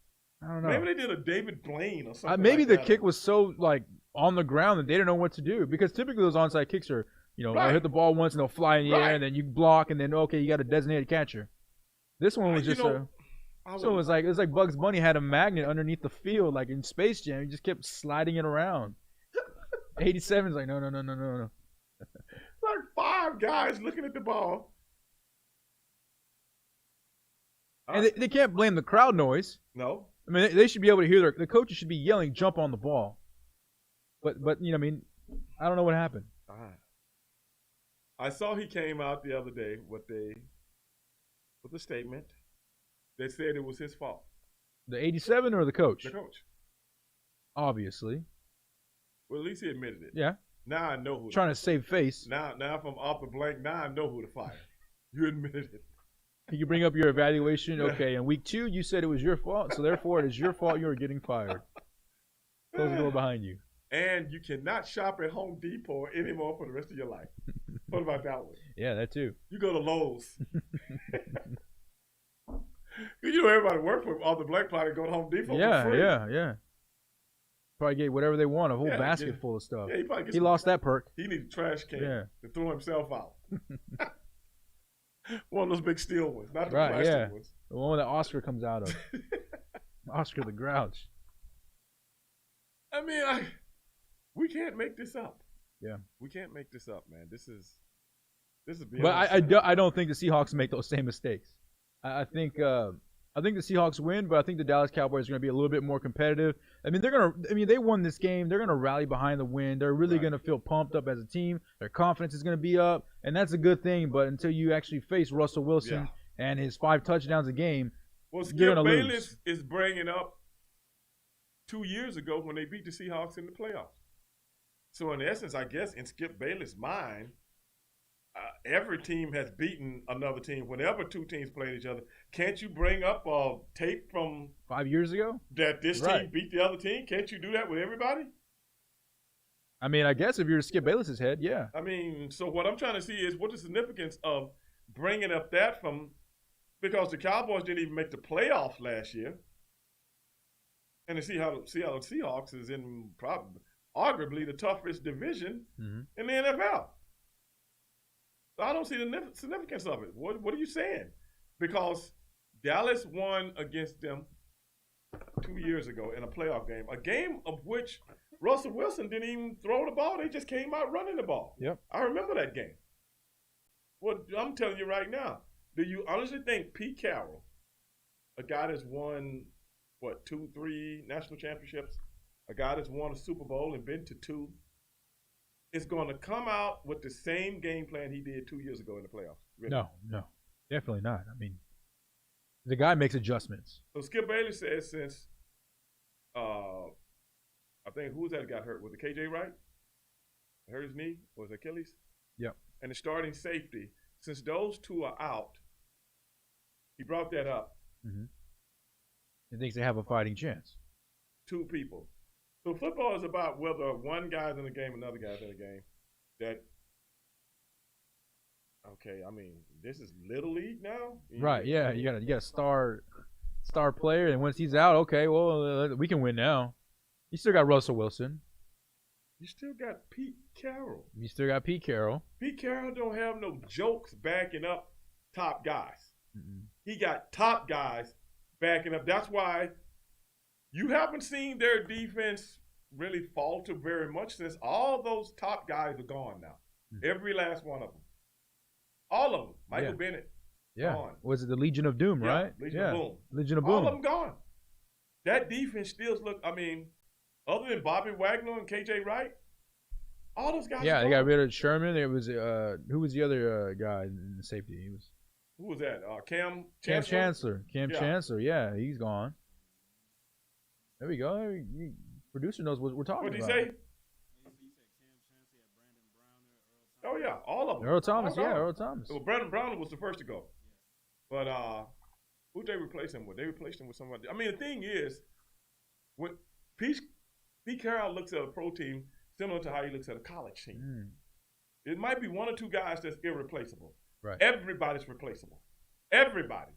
B: I don't know.
A: Maybe they did a David Blaine or something.
B: Maybe
A: like
B: the
A: that.
B: kick was so like on the ground that they didn't know what to do, because typically those onside kicks are, they'll
A: Right.
B: hit the ball once and they'll fly in the
A: Right.
B: air, and then you block, and then okay, you got a designated catcher. This one was just so it was like Bugs Bunny had a magnet underneath the field, like in Space Jam. He just kept sliding it around. 87's like no.
A: like 5 guys looking at the ball.
B: And they can't blame the crowd noise.
A: No.
B: I mean, they should be able to hear the coaches should be yelling, "Jump on the ball." But I mean, I don't know what happened.
A: I saw he came out the other day with a statement that said it was his fault.
B: The 87 or the coach?
A: The coach.
B: Obviously.
A: Well, at least he admitted it.
B: Yeah.
A: Now I know who.
B: Trying to save face.
A: Now if I'm off the blank, now I know who to fire. You admitted it.
B: You bring up your evaluation. Okay, in week 2, you said it was your fault, so therefore it is your fault you're getting fired. Close the door behind you.
A: And you cannot shop at Home Depot anymore for the rest of your life. What about that one?
B: Yeah, that too.
A: You go to Lowe's. Everybody work for all the black party go to Home Depot for free.
B: Yeah. Probably get whatever they want, a whole basket full of stuff.
A: Yeah,
B: he lost that perk.
A: He needed a trash can
B: to
A: throw himself out. One of those big steel ones, not the plastic ones.
B: The one that Oscar comes out of. Oscar the Grouch.
A: I mean, we can't make this up.
B: Yeah.
A: We can't make this up, man. This is beyond.
B: But I don't think the Seahawks make those same mistakes. I think the Seahawks win, but I think the Dallas Cowboys are going to be a little bit more competitive. I mean, they won this game. They're going to rally behind the win. They're really going to feel pumped up as a team. Their confidence is going to be up, and that's a good thing. But until you actually face Russell Wilson and his 5 touchdowns a game,
A: Skip Bayless is bringing up 2 years ago when they beat the Seahawks in the playoffs. So in essence, I guess in Skip Bayless' mind, every team has beaten another team. Whenever 2 teams played each other, can't you bring up a tape from
B: 5 years ago
A: that this team beat the other team? Can't you do that with everybody?
B: I mean, I guess if you're to Skip Bayless' head, yeah.
A: I mean, so what I'm trying to see is what the significance of bringing up that from, because the Cowboys didn't even make the playoffs last year, and to see how the Seahawks is in arguably the toughest division in the NFL. I don't see the significance of it. What are you saying? Because Dallas won against them 2 years ago in a playoff game, a game of which Russell Wilson didn't even throw the ball. They just came out running the ball.
B: Yep.
A: I remember that game. Well, I'm telling you right now, do you honestly think Pete Carroll, a guy that's won, 2, 3 national championships, a guy that's won a Super Bowl and been to 2, is going to come out with the same game plan he did 2 years ago in the playoffs? Really?
B: No, definitely not. I mean, the guy makes adjustments.
A: So Skip Bayless says since, I think, who was that that got hurt? Was it KJ Wright? Hurt his knee? Or was it Achilles?
B: Yep.
A: And the starting safety, since those 2 are out, he brought that up.
B: Mm-hmm. He thinks they have a fighting chance.
A: 2 people. So football is about whether one guy's in the game, another guy's in the game. I mean, this is Little League now?
B: Right, yeah. You got a star player, and once he's out, okay, well, we can win now. You still got Russell Wilson.
A: You still got Pete Carroll.
B: You still got Pete Carroll.
A: Pete Carroll don't have no jokes backing up top guys.
B: Mm-mm.
A: He got top guys backing up. That's why you haven't seen their defense really falter very much since all those top guys are gone now. Mm-hmm. Every last one of them. All of them. Michael Bennett, gone.
B: Was it the Legion of Doom, right?
A: Legion of Boom.
B: Legion of Boom.
A: All of them gone. That defense still other than Bobby Wagner and KJ Wright, all those guys.
B: Yeah, they got rid of Sherman. There was who was the other guy in the safety?
A: Who was that? Cam
B: Chancellor. Cam Chancellor. Yeah, he's gone. There we go. Producer knows what we're talking about.
A: What did he say? Oh yeah, all of them.
B: Earl Thomas. Earl Thomas.
A: Well, Brandon Brown was the first to go, but who they replace him with? They replaced him with somebody. I mean, the thing is, when Pete Carroll looks at a pro team, similar to how he looks at a college team. It might be one or two guys that's irreplaceable.
B: Right.
A: Everybody's replaceable. Everybody.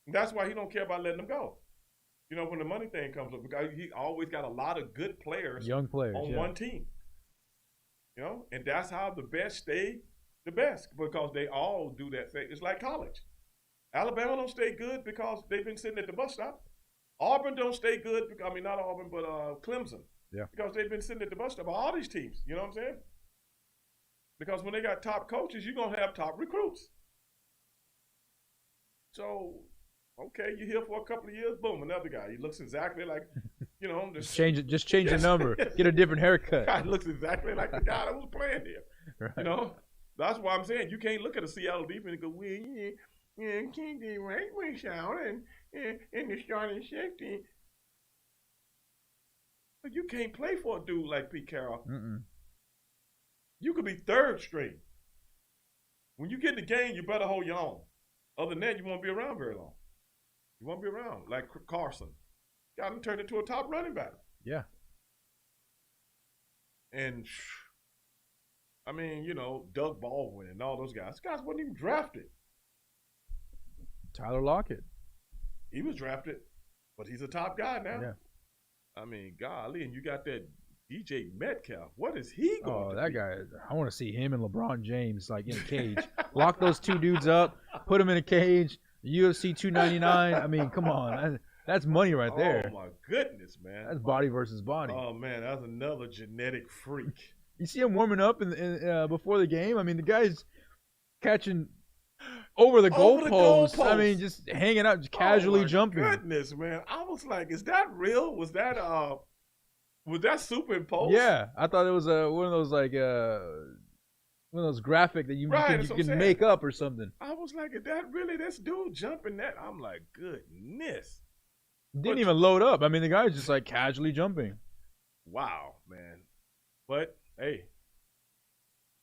A: And that's why he don't care about letting them go. You know, when the money thing comes up, because he always got a lot of good players,
B: young players
A: on one team. You know, and that's how the best stay the best, because they all do that thing. It's like college. Alabama don't stay good because they've been sitting at the bus stop. Auburn don't stay good, because, I mean, not Auburn, but Clemson.
B: Yeah.
A: Because they've been sitting at the bus stop. All these teams, you know what I'm saying? Because when they got top coaches, you're going to have top recruits. So, okay, you're here for a couple of years, boom, another guy. He looks exactly like, you know.
B: Just change the number. Get a different haircut.
A: Guy looks exactly like the guy that was playing here.
B: Right.
A: You know? That's why I'm saying you can't look at a Seattle defense and go, well, Stevie Ray was out and the starting safety. But you can't play for a dude like Pete Carroll. You could be third string. When you get in the game, you better hold your own. Other than that, you won't be around very long. You won't be around. Like Carson. Got him turned into a top running back.
B: Yeah.
A: And, I mean, you know, Doug Baldwin and all those guys. Those guys wasn't even drafted.
B: Tyler Lockett.
A: He was drafted, but he's a top guy now.
B: Yeah.
A: I mean, golly, and you got that DJ Metcalf. What is he going to
B: that
A: be?
B: guy, I want to see him and LeBron James like in a cage. Lock those two dudes up, put them in a cage, UFC 299. I mean, come on. That's money right there.
A: Oh, my goodness, man.
B: That's body versus body.
A: Oh, man, that's another genetic freak.
B: You see him warming up before the game? I mean, the guy's catching over the goalpost. I mean, just hanging out, just casually jumping.
A: Goodness, man. I was like, is that real? Was that superimposed?
B: Yeah, I thought it was one of those like one of those graphic that you can make up or something.
A: I was like, is that really this dude jumping that? I'm like, goodness.
B: Didn't even load up. I mean, the guy's just like casually jumping.
A: Wow, man. But hey,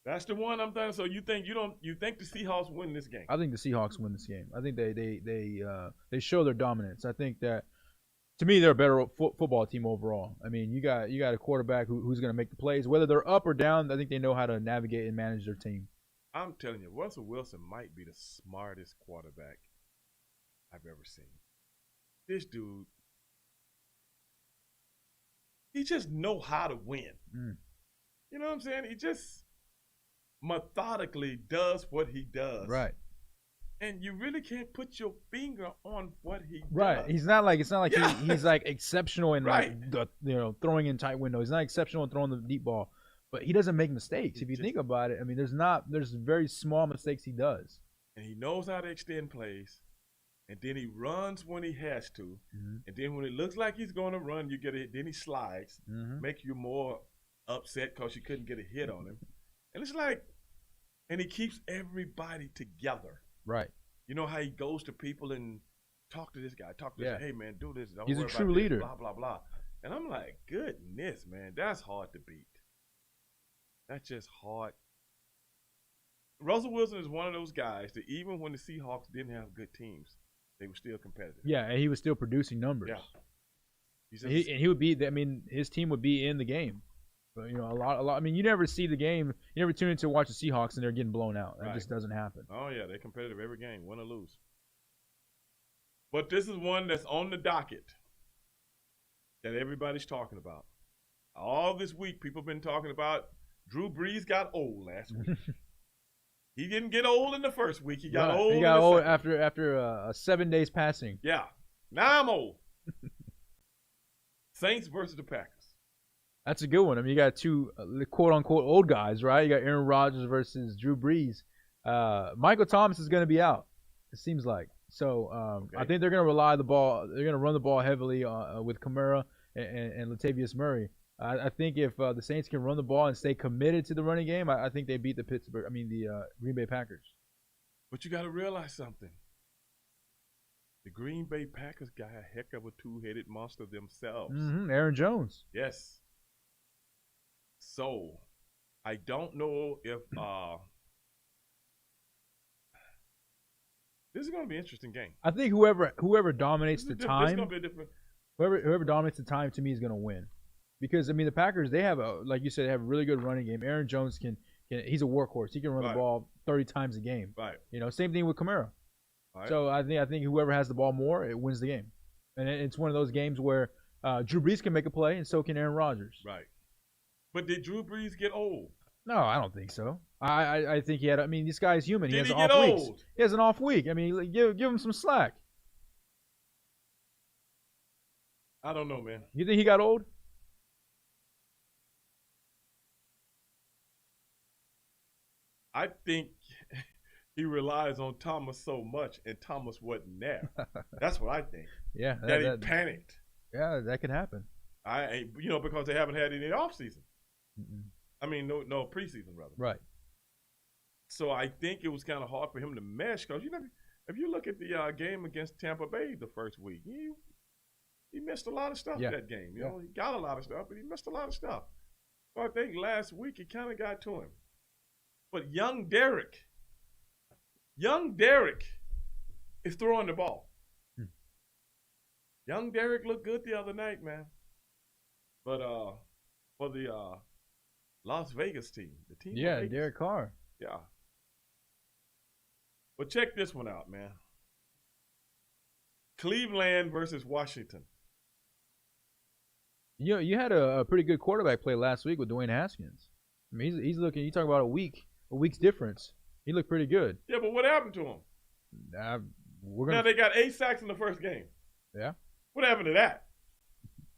A: that's the one I'm thinking. So you think the Seahawks win this game?
B: I think the Seahawks win this game. I think they show their dominance. I think that, to me, they're a better football team overall. I mean, you got a quarterback who's going to make the plays, whether they're up or down. I think they know how to navigate and manage their team.
A: I'm telling you, Russell Wilson might be the smartest quarterback I've ever seen. This dude, he just know how to win. You know what I'm saying? He just methodically does what he does.
B: Right.
A: And you really can't put your finger on what he does.
B: Right. It's not like he's like exceptional in like the throwing in tight window. He's not exceptional in throwing the deep ball, but he doesn't make mistakes. If you think about it, I mean, there's very small mistakes he does.
A: And he knows how to extend plays. And then he runs when he has to. And then when it looks like he's going to run, you get a hit. Then he slides, make you more upset because you couldn't get a hit on him. And it's like, and he keeps everybody together.
B: Right.
A: You know how he goes to people and talk to this guy, hey man, do this. Don't
B: He's
A: worry
B: a true
A: about
B: leader.
A: This, blah, blah, blah. And I'm like, goodness, man, that's hard to beat. That's just hard. Russell Wilson is one of those guys that even when the Seahawks didn't have good teams, they were still competitive.
B: Yeah, and he was still producing numbers.
A: Yeah.
B: He would be. I mean, his team would be in the game. But a lot. I mean, you never see the game. You never tune in to watch the Seahawks and they're getting blown out. That just doesn't happen.
A: Oh yeah, they're competitive every game, win or lose. But this is one that's on the docket that everybody's talking about. All this week, people have been talking about Drew Brees got old last week. He didn't get old in the first week. He got old.
B: He got old after 7 days passing.
A: Yeah. Now I'm old. Saints versus the Packers.
B: That's a good one. I mean, you got two quote-unquote old guys, right? You got Aaron Rodgers versus Drew Brees. Michael Thomas is going to be out, it seems like. So I think they're going to rely the ball. They're going to run the ball heavily with Kamara and Latavius Murray. I think if the Saints can run the ball and stay committed to the running game, I think they beat the Green Bay Packers.
A: But you got to realize something. The Green Bay Packers got a heck of a two-headed monster themselves.
B: Aaron Jones.
A: Yes. So, I don't know if this is going to be an interesting game.
B: I think whoever dominates the time,
A: going to be a different.
B: Whoever dominates the time to me is going to win. Because I mean, the Packers, they have like you said, they have a really good running game. Aaron Jones can he's a workhorse. He can run the ball 30 times a game.
A: Right.
B: Same thing with Kamara.
A: Right.
B: So I think whoever has the ball more, it wins the game. And it's one of those games where Drew Brees can make a play, and so can Aaron Rodgers.
A: Right. But did Drew Brees get old?
B: No, I don't think so. I think he had. I mean, this guy's human. He has
A: he
B: off
A: get
B: weeks.
A: old?
B: He has an off week. I mean, give him some slack.
A: I don't know, man.
B: You think he got old?
A: I think he relies on Thomas so much, and Thomas wasn't there. That's what I think.
B: Yeah.
A: That he panicked.
B: Yeah, that could happen.
A: Because they haven't had any offseason. I mean, no preseason, rather.
B: Right.
A: So I think it was kind of hard for him to mesh because, if you look at the game against Tampa Bay the first week, he missed a lot of stuff that game. He got a lot of stuff, but he missed a lot of stuff. So I think last week it kind of got to him. But young Derek is throwing the ball. Young Derek looked good the other night, man. But for the Las Vegas team, the team.
B: Yeah, Derek Carr.
A: Yeah. But check this one out, man. Cleveland versus Washington.
B: You had a pretty good quarterback play last week with Dwayne Haskins. I mean, he's looking. You talk about a week's difference. He looked pretty good.
A: Yeah, but what happened to him? Now they got 8 sacks in the first game.
B: Yeah.
A: What happened to that?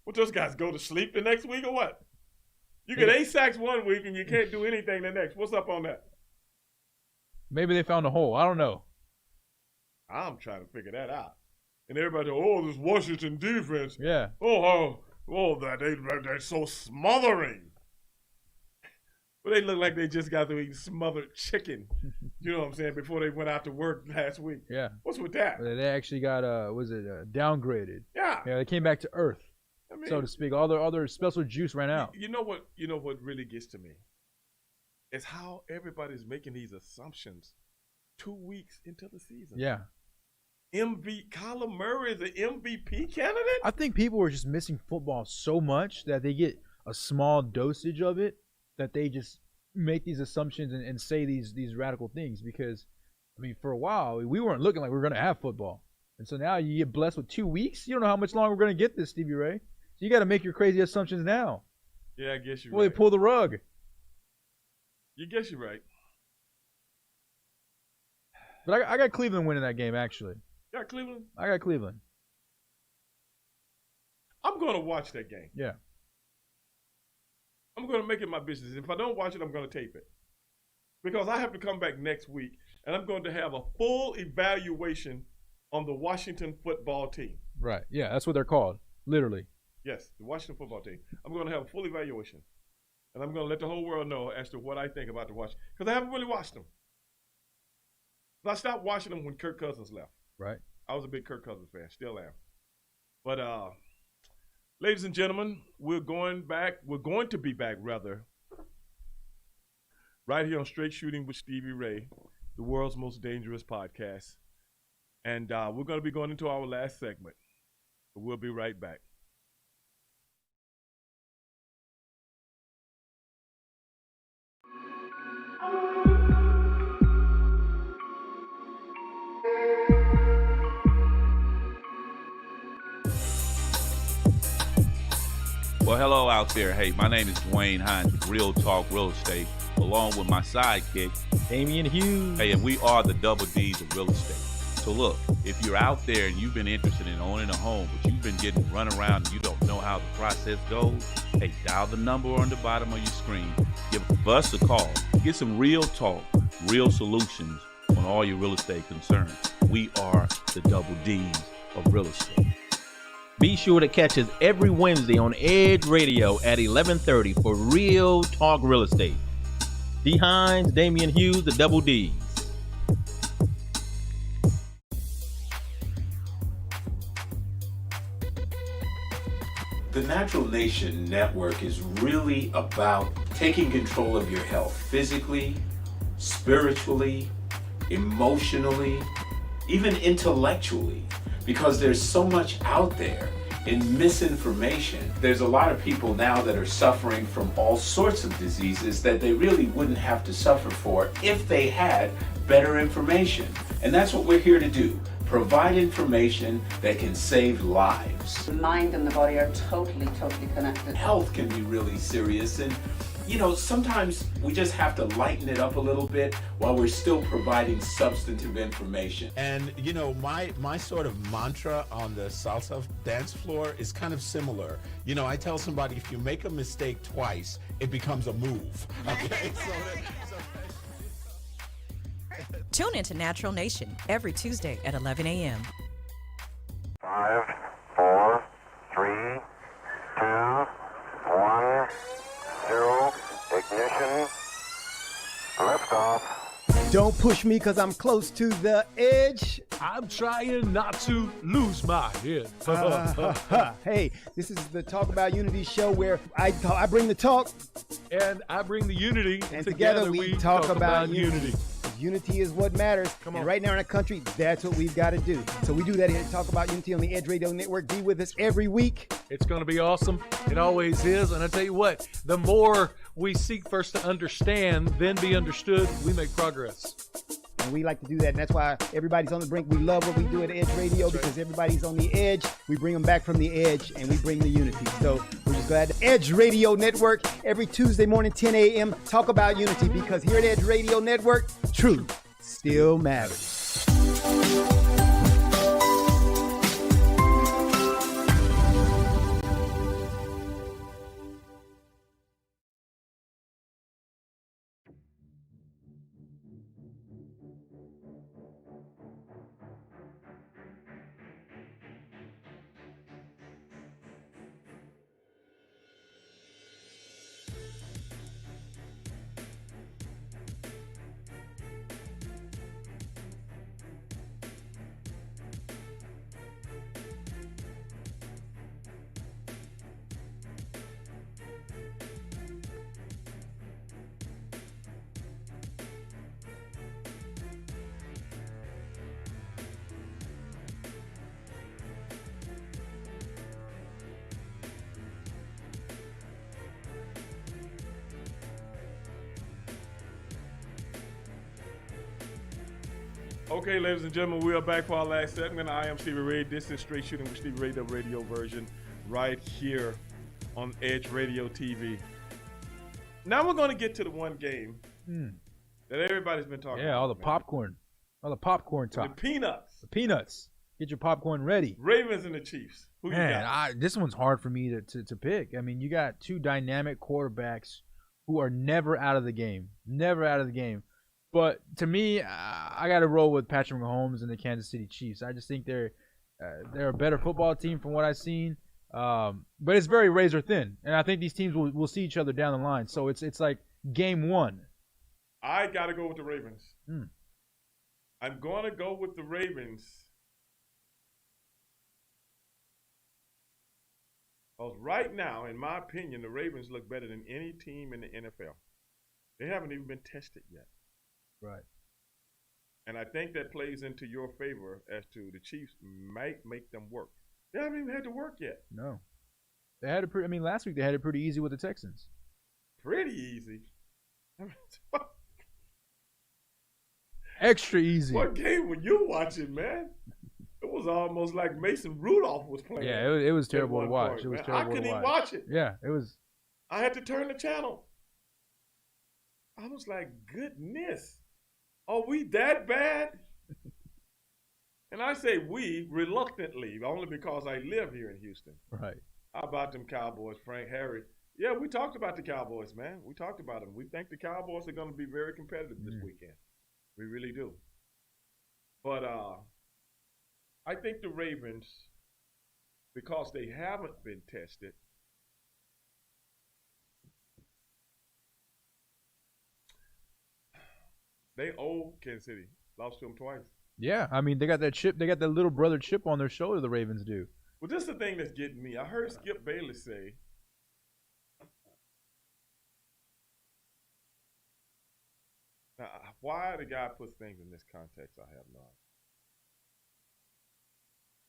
A: What, those guys go to sleep the next week or what? You get 8 sacks one week and you can't do anything the next. What's up on that?
B: Maybe they found a hole. I don't know.
A: I'm trying to figure that out. And everybody, this Washington defense.
B: Yeah.
A: They're so smothering. But they look like they just got to eat smothered chicken. You know what I'm saying? Before they went out to work last week.
B: Yeah.
A: What's with that?
B: They actually got downgraded.
A: Yeah.
B: Yeah, they came back to earth, so to speak. All their special juice ran out.
A: You know what really gets to me? Is how everybody's making these assumptions 2 weeks into the season.
B: Yeah.
A: Kyler Murray is an MVP candidate?
B: I think people are just missing football so much that they get a small dosage of it that they just make these assumptions and say these radical things. Because, I mean, for a while, we weren't looking like we were going to have football. And so now you get blessed with 2 weeks. You don't know how much longer we're going to get this, Stevie Ray. So you got to make your crazy assumptions now.
A: Yeah, I guess you're
B: right. Well, they pull the rug.
A: You guess you're right.
B: But I got Cleveland winning that game, actually.
A: You got Cleveland?
B: I got Cleveland.
A: I'm going to watch that game.
B: Yeah.
A: I'm going to make it my business. If I don't watch it, I'm going to tape it. Because I have to come back next week, and I'm going to have a full evaluation on the Washington football team.
B: Right. Yeah, that's what they're called. Literally.
A: Yes, the Washington football team. I'm going to have a full evaluation. And I'm going to let the whole world know as to what I think about the Washington. Because I haven't really watched them. I stopped watching them when Kirk Cousins left.
B: Right.
A: I was a big Kirk Cousins fan. Still am. But, ladies and gentlemen, we're going to be back, right here on Straight Shooting with Stevie Ray, the world's most dangerous podcast. And we're going to be going into our last segment. So we'll be right back.
I: Well, hello out there. Hey, my name is Dwayne Hines with Real Talk Real Estate, along with my sidekick,
B: Damian Hughes.
I: Hey, and we are the Double D's of real estate. So look, if you're out there and you've been interested in owning a home, but you've been getting run around and you don't know how the process goes, hey, dial the number on the bottom of your screen. Give us a call. Get some real talk, real solutions on all your real estate concerns. We are the Double D's of real estate.
J: Be sure to catch us every Wednesday on Edge Radio at 11:30 for Real Talk Real Estate. D. Hines, Damian Hughes, the Double D's.
E: The Natural Nation Network is really about taking control of your health physically, spiritually, emotionally, even intellectually, because there's so much out there in misinformation. There's a lot of people now that are suffering from all sorts of diseases that they really wouldn't have to suffer for if they had better information. And that's what we're here to do. Provide information that can save lives.
K: The mind and the body are totally connected.
E: Health can be really serious, and sometimes we just have to lighten it up a little bit while we're still providing substantive information.
L: And my sort of mantra on the salsa dance floor is kind of similar. I tell somebody, if you make a mistake twice, it becomes a move. Okay?
M: Tune into Natural Nation every Tuesday at 11 a.m.
N: 5, 4, 3, 2, 1, 0, ignition, liftoff.
O: Don't push me because I'm close to the edge.
P: I'm trying not to lose my head.
O: Hey, this is the Talk About Unity show where I bring the talk.
P: And I bring the unity.
O: And together we talk about unity. Unity is what matters. Come on. And right now in our country, that's what we've got to do. So we do that here. Talk About Unity on the Edge Radio Network. Be with us every week.
P: It's going to be awesome. It always is. And I tell you what, the more we seek first to understand, then be understood, we make progress.
O: And we like to do that. And that's why everybody's on the brink. We love what we do at Edge Radio because everybody's on the edge. We bring them back from the edge and we bring the unity. So we're just glad. Edge Radio Network every Tuesday morning, 10 a.m. Talk About Unity because here at Edge Radio Network, truth still matters.
A: Okay, ladies and gentlemen, we are back for our last segment. I am Stevie Ray. This is Straight Shooting with Stevie Ray, the radio version, right here on Edge Radio TV. Now we're going to get to the one game that everybody's been talking about.
B: Yeah, all the popcorn. All the popcorn talk.
A: The peanuts.
B: The peanuts. Get your popcorn ready.
A: Ravens and the Chiefs. Who you got?
B: This one's hard for me to pick. I mean, you got two dynamic quarterbacks who are never out of the game. Never out of the game. But to me, I got to roll with Patrick Mahomes and the Kansas City Chiefs. I just think they're a better football team from what I've seen. But it's very razor thin, and I think these teams will see each other down the line. So it's like game one.
A: I got to go with the Ravens. I'm going to go with the Ravens. Because right now, in my opinion, the Ravens look better than any team in the NFL. They haven't even been tested yet.
B: Right.
A: And I think that plays into your favor as to the Chiefs might make them work. They haven't even had to work yet.
B: No. They had it last week they had it pretty easy with the Texans.
A: Pretty easy.
B: Extra easy.
A: What game were you watching, man? It was almost like Mason Rudolph was playing.
B: Yeah, it was terrible to watch. It was terrible to watch.
A: I couldn't even watch it.
B: Yeah, it was.
A: I had to turn the channel. I was like, goodness. Are we that bad? And I say we reluctantly, only because I live here in Houston.
B: Right.
A: How about them Cowboys, Frank, Harry? Yeah, we talked about the Cowboys, man. We talked about them. We think the Cowboys are going to be very competitive this weekend. We really do. But I think the Ravens, because they haven't been tested, they owe Kansas City. Lost to them twice.
B: Yeah, I mean, they got that chip. They got that little brother chip on their shoulder, the Ravens do.
A: Well, this is the thing that's getting me. I heard Skip Bayless say, now, why the guy puts things in this context, I have no idea.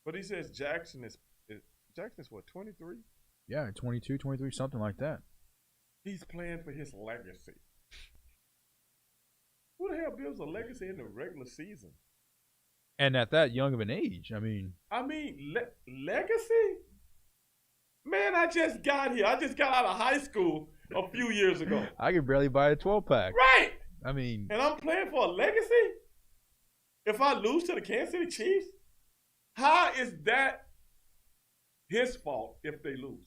A: But he says Jackson's what, 23?
B: Yeah, 22, 23, something like that.
A: He's playing for his legacy. Who the hell builds a legacy in the regular season?
B: And at that young of an age, I mean,
A: legacy? Man, I just got here. I just got out of high school a few years ago.
B: I could barely buy a 12-pack.
A: Right.
B: I mean,
A: and I'm playing for a legacy? If I lose to the Kansas City Chiefs, how is that his fault if they lose?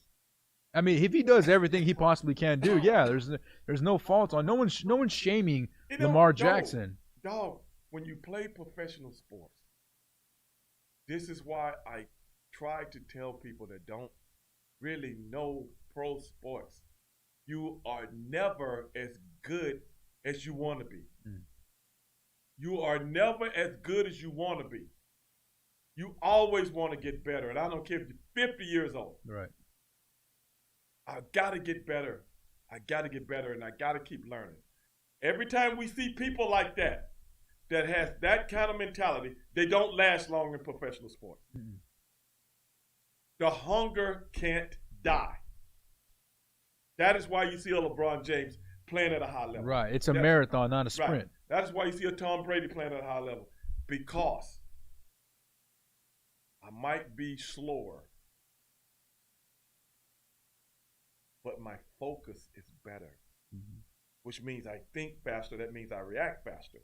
B: I mean, if he does everything he possibly can do, yeah, there's no fault on. No one's shaming Lamar Jackson.
A: Dog, when you play professional sports, this is why I try to tell people that don't really know pro sports. You are never as good as you want to be. You are never as good as you want to be. You always want to get better. And I don't care if you're 50 years old.
B: Right.
A: I got to get better. I got to get better, and I got to keep learning. Every time we see people like that has that kind of mentality, they don't last long in professional sports. The hunger can't die. That is why you see a LeBron James playing at a high level.
B: Right. It's a marathon, not a sprint.
A: Right. That is why you see a Tom Brady playing at a high level. Because I might be slower, but my focus is better, which means I think faster. That means I react faster.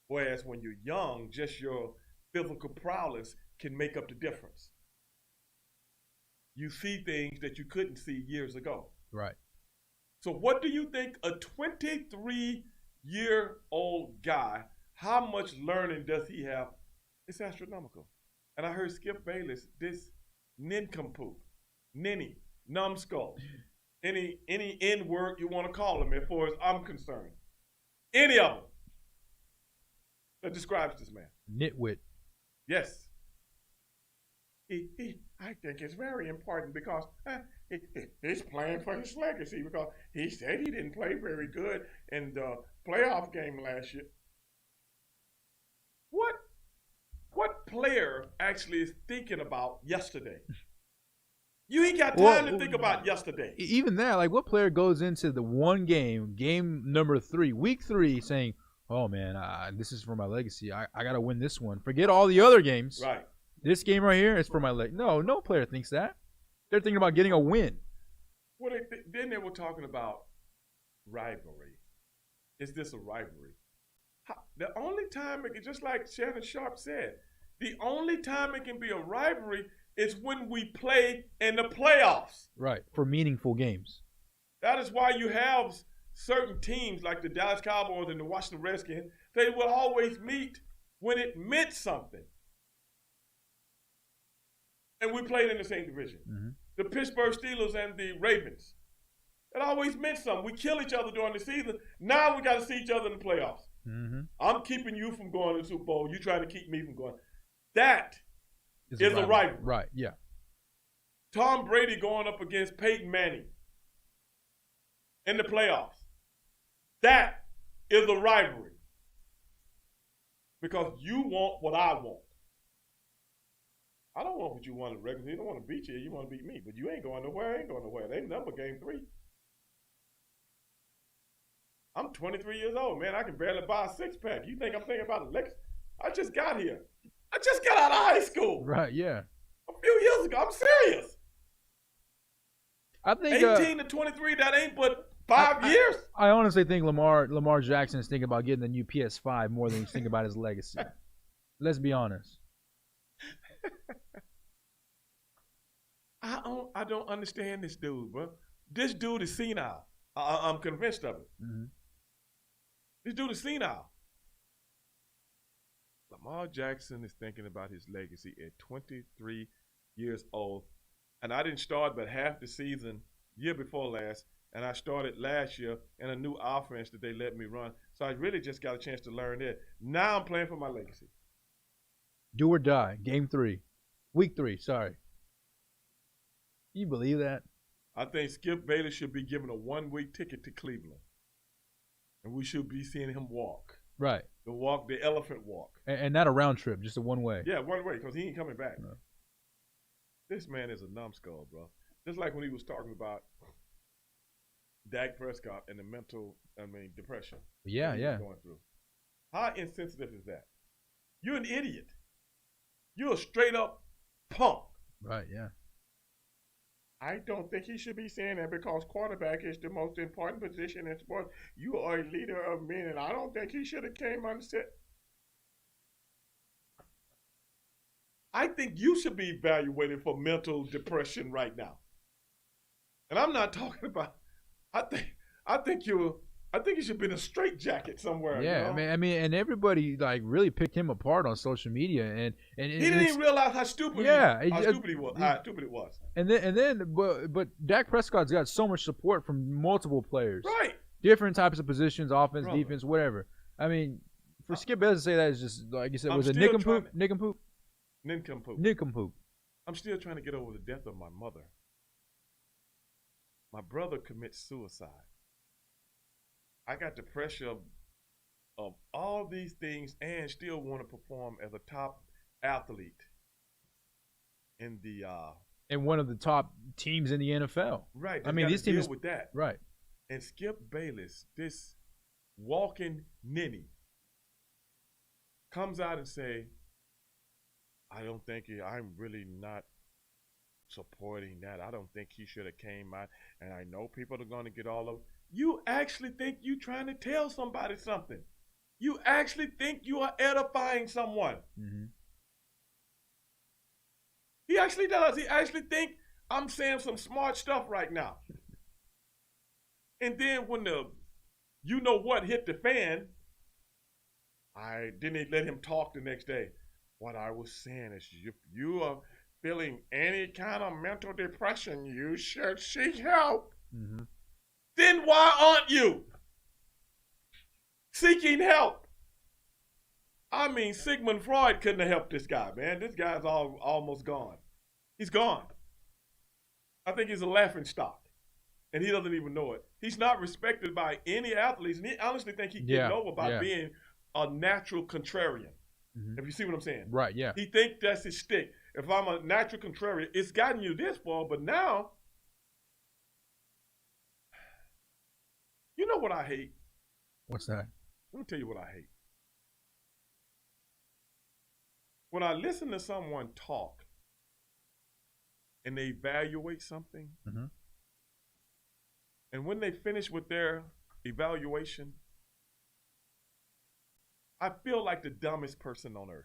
A: Whereas when you're young, just your physical prowess can make up the difference. You see things that you couldn't see years ago.
B: Right.
A: So what do you think a 23-year-old guy, how much learning does he have? It's astronomical. And I heard Skip Bayless, this nincompoop, ninny, numbskull, any N word you want to call him as far as I'm concerned. Any of them that describes this man.
B: Nitwit.
A: Yes. I think it's very important because he's playing for his legacy because he said he didn't play very good in the playoff game last year. What player actually is thinking about yesterday? You ain't got time to think about yesterday.
B: Even that, like, what player goes into the one game number 3, week 3, saying, oh, man, this is for my legacy. I got to win this one. Forget all the other games.
A: Right.
B: This game right here is for my legacy. No player thinks that. They're thinking about getting a win.
A: Well, then they were talking about rivalry. Is this a rivalry? The only time it can, just like Shannon Sharp said, the only time it can be a rivalry is when we play in the playoffs.
B: Right, for meaningful games.
A: That is why you have certain teams like the Dallas Cowboys and the Washington Redskins. They will always meet when it meant something. And we played in the same division. The Pittsburgh Steelers and the Ravens. It always meant something. We kill each other during the season. Now we got to see each other in the playoffs. I'm keeping you from going to the Super Bowl. You trying to keep me from going. That is a rivalry.
B: Right, yeah.
A: Tom Brady going up against Peyton Manning in the playoffs. That is a rivalry. Because you want what I want. I don't want what you want in the regular season. You don't want to beat you. You want to beat me. But you ain't going nowhere. I ain't going nowhere. They number game 3. I'm 23 years old, man. I can barely buy a 6-pack. You think I'm thinking about a legacy? I just got here. I just got out of high school.
B: Right, yeah.
A: A few years ago. I'm serious.
B: I think
A: 18 to 23, that ain't but 5 years.
B: I honestly think Lamar Jackson is thinking about getting the new PS5 more than he's thinking about his legacy. Let's be honest.
A: I don't understand this dude, bro. This dude is senile. I'm convinced of it. This dude is senile. Lamar Jackson is thinking about his legacy at 23 years old. And I didn't start but half the season year before last. And I started last year in a new offense that they let me run. So I really just got a chance to learn it. Now I'm playing for my legacy.
B: Do or die. Game 3. Week 3, sorry. You believe that?
A: I think Skip Bayless should be given a 1-week ticket to Cleveland. And we should be seeing him walk.
B: Right.
A: The elephant walk.
B: And not a round trip, just a one-way.
A: Yeah, one way, because he ain't coming back. No. This man is a numbskull, bro. Just like when he was talking about Dak Prescott and the depression.
B: Yeah,
A: that he
B: yeah.
A: was going through. How insensitive is that? You're an idiot. You're a straight up punk.
B: Right, yeah.
A: I don't think he should be saying that because quarterback is the most important position in sports. You are a leader of men, and I don't think he should have came on and said. I think you should be evaluated for mental depression right now. And I'm not talking about. I think you should be in a straitjacket somewhere.
B: Yeah,
A: you know?
B: I mean, and everybody like really picked him apart on social media, and
A: he didn't even realize how stupid. How stupid it was.
B: And then, but Dak Prescott's got so much support from multiple players,
A: right?
B: Different types of positions, offense,
A: Brother.
B: defense, whatever. I mean, for Skip Bayless to say that is just like you said, was it nincompoop? Nincompoop.
A: I'm still trying to get over the death of my mother. My brother commits suicide. I got the pressure of all these things and still want to perform as a top athlete in the
B: and one of the top teams in the NFL.
A: Right.
B: I mean, this team is
A: with that.
B: Right.
A: And Skip Bayless, this walking ninny, comes out and say, I'm really not supporting that. I don't think he should have came out. And I know people are going to get all of it. You actually think you're trying to tell somebody something. You actually think you are edifying someone.
B: Mm-hmm.
A: He actually does. He actually think I'm saying some smart stuff right now. And then when the you know what hit the fan, I didn't let him talk the next day. What I was saying is if you are feeling any kind of mental depression, you should seek help.
B: Mm-hmm.
A: Then why aren't you seeking help? I mean, Sigmund Freud couldn't have helped this guy, man. This guy's almost gone. He's gone. I think he's a laughingstock, and he doesn't even know it. He's not respected by any athletes, and he honestly think he's getting over by being a natural contrarian.
B: Mm-hmm.
A: If you see what I'm saying.
B: Right, yeah.
A: He think that's his stick. If I'm a natural contrarian, it's gotten you this far, but now, you know what I hate?
B: What's that?
A: Let me tell you what I hate. When I listen to someone talk and they evaluate something,
B: mm-hmm.
A: and when they finish with their evaluation, I feel like the dumbest person on earth.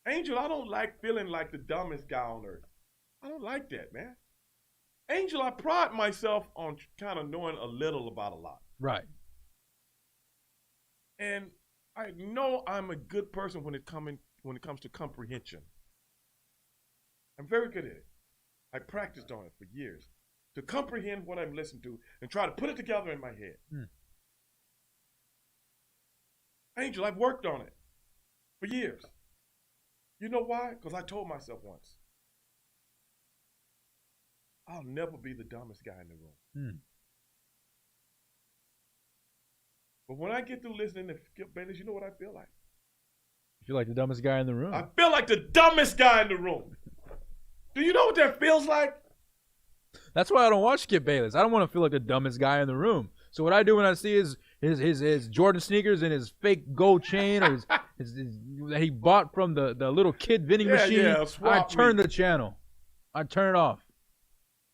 A: Angel, I don't like feeling like the dumbest guy on earth. I don't like that, man. Angel, I pride myself on kind of knowing a little about a lot.
B: Right.
A: And I know I'm a good person when it comes to comprehension. I'm very good at it. I practiced on it for years to comprehend what I'm listening to and try to put it together in my head. Angel, I've worked on it for years. You know why? Because I told myself once, I'll never be the dumbest guy in the room. But when I get through listening to Skip Bayless, you know what I feel like?
B: You feel like the dumbest guy in the room.
A: I feel like the dumbest guy in the room. Do you know what that feels like?
B: That's why I don't watch Skip Bayless. I don't want to feel like the dumbest guy in the room. So what I do when I see his Jordan sneakers and his fake gold chain or his that he bought from the little kid vending machine, I turn the channel. I turn it off.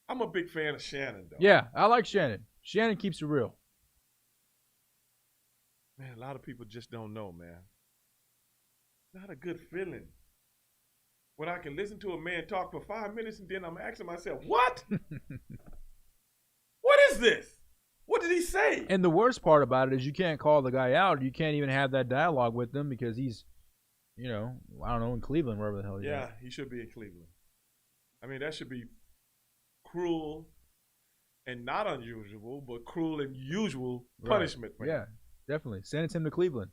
A: I'm a big fan of Shannon, though.
B: Yeah, I like Shannon. Shannon keeps it real.
A: Man, a lot of people just don't know, man. Not a good feeling. When I can listen to a man talk for 5 minutes and then I'm asking myself, what? What is this? What did he say?
B: And the worst part about it is you can't call the guy out. You can't even have that dialogue with him because he's, I don't know, in Cleveland, wherever the hell he's at.
A: He should be in Cleveland. I mean, that should be cruel and not unusual, but cruel and usual punishment.
B: Right. Yeah, definitely. Sentence him to Cleveland.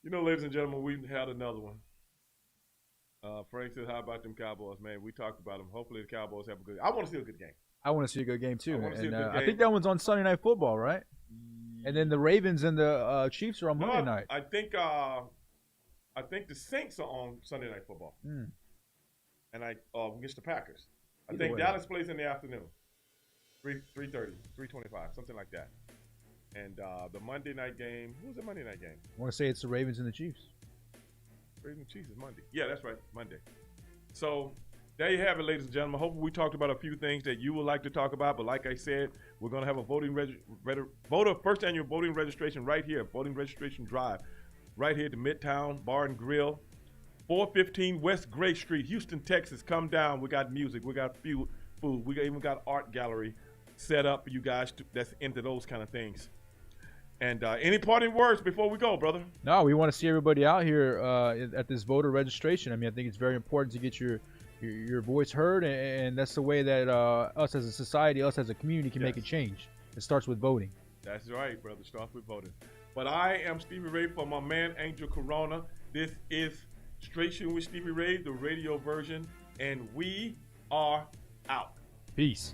A: Ladies and gentlemen, we had another one. Frank said, how about them Cowboys, man? We talked about them. Hopefully the Cowboys have a good game. I want to see a good game.
B: I want to see a good game, too.
A: I
B: think that one's on Sunday Night Football, right? And then the Ravens and the Chiefs are on Monday night.
A: I think I think the Saints are on Sunday Night Football.
B: Mm.
A: And against the Packers. I
B: Either
A: think
B: way.
A: Dallas plays in the afternoon. 3:30, 3:25, something like that. And the Monday night game, who's the Monday night game?
B: I want to say it's the Ravens and the Chiefs.
A: Ravens and Chiefs is Monday. Yeah, that's right, Monday. So there you have it, ladies and gentlemen. Hopefully we talked about a few things that you would like to talk about. But like I said, we're going to have a first annual voting registration right here, voting registration drive, right here at the Midtown Bar and Grill, 415 West Gray Street, Houston, Texas. Come down. We got music. We got food. We even got art gallery set up for you guys that's into those kind of things. And any parting words before we go, brother?
B: No, we want to see everybody out here at this voter registration. I mean, I think it's very important to get your voice heard, and that's the way that us as a society, us as a community can make a change. It starts with voting.
A: That's right, brother. Start with voting. But I am Stevie Ray for my man, Angel Corona. This is Straight Shootin' with Stevie Ray, the radio version, and we are out.
B: Peace.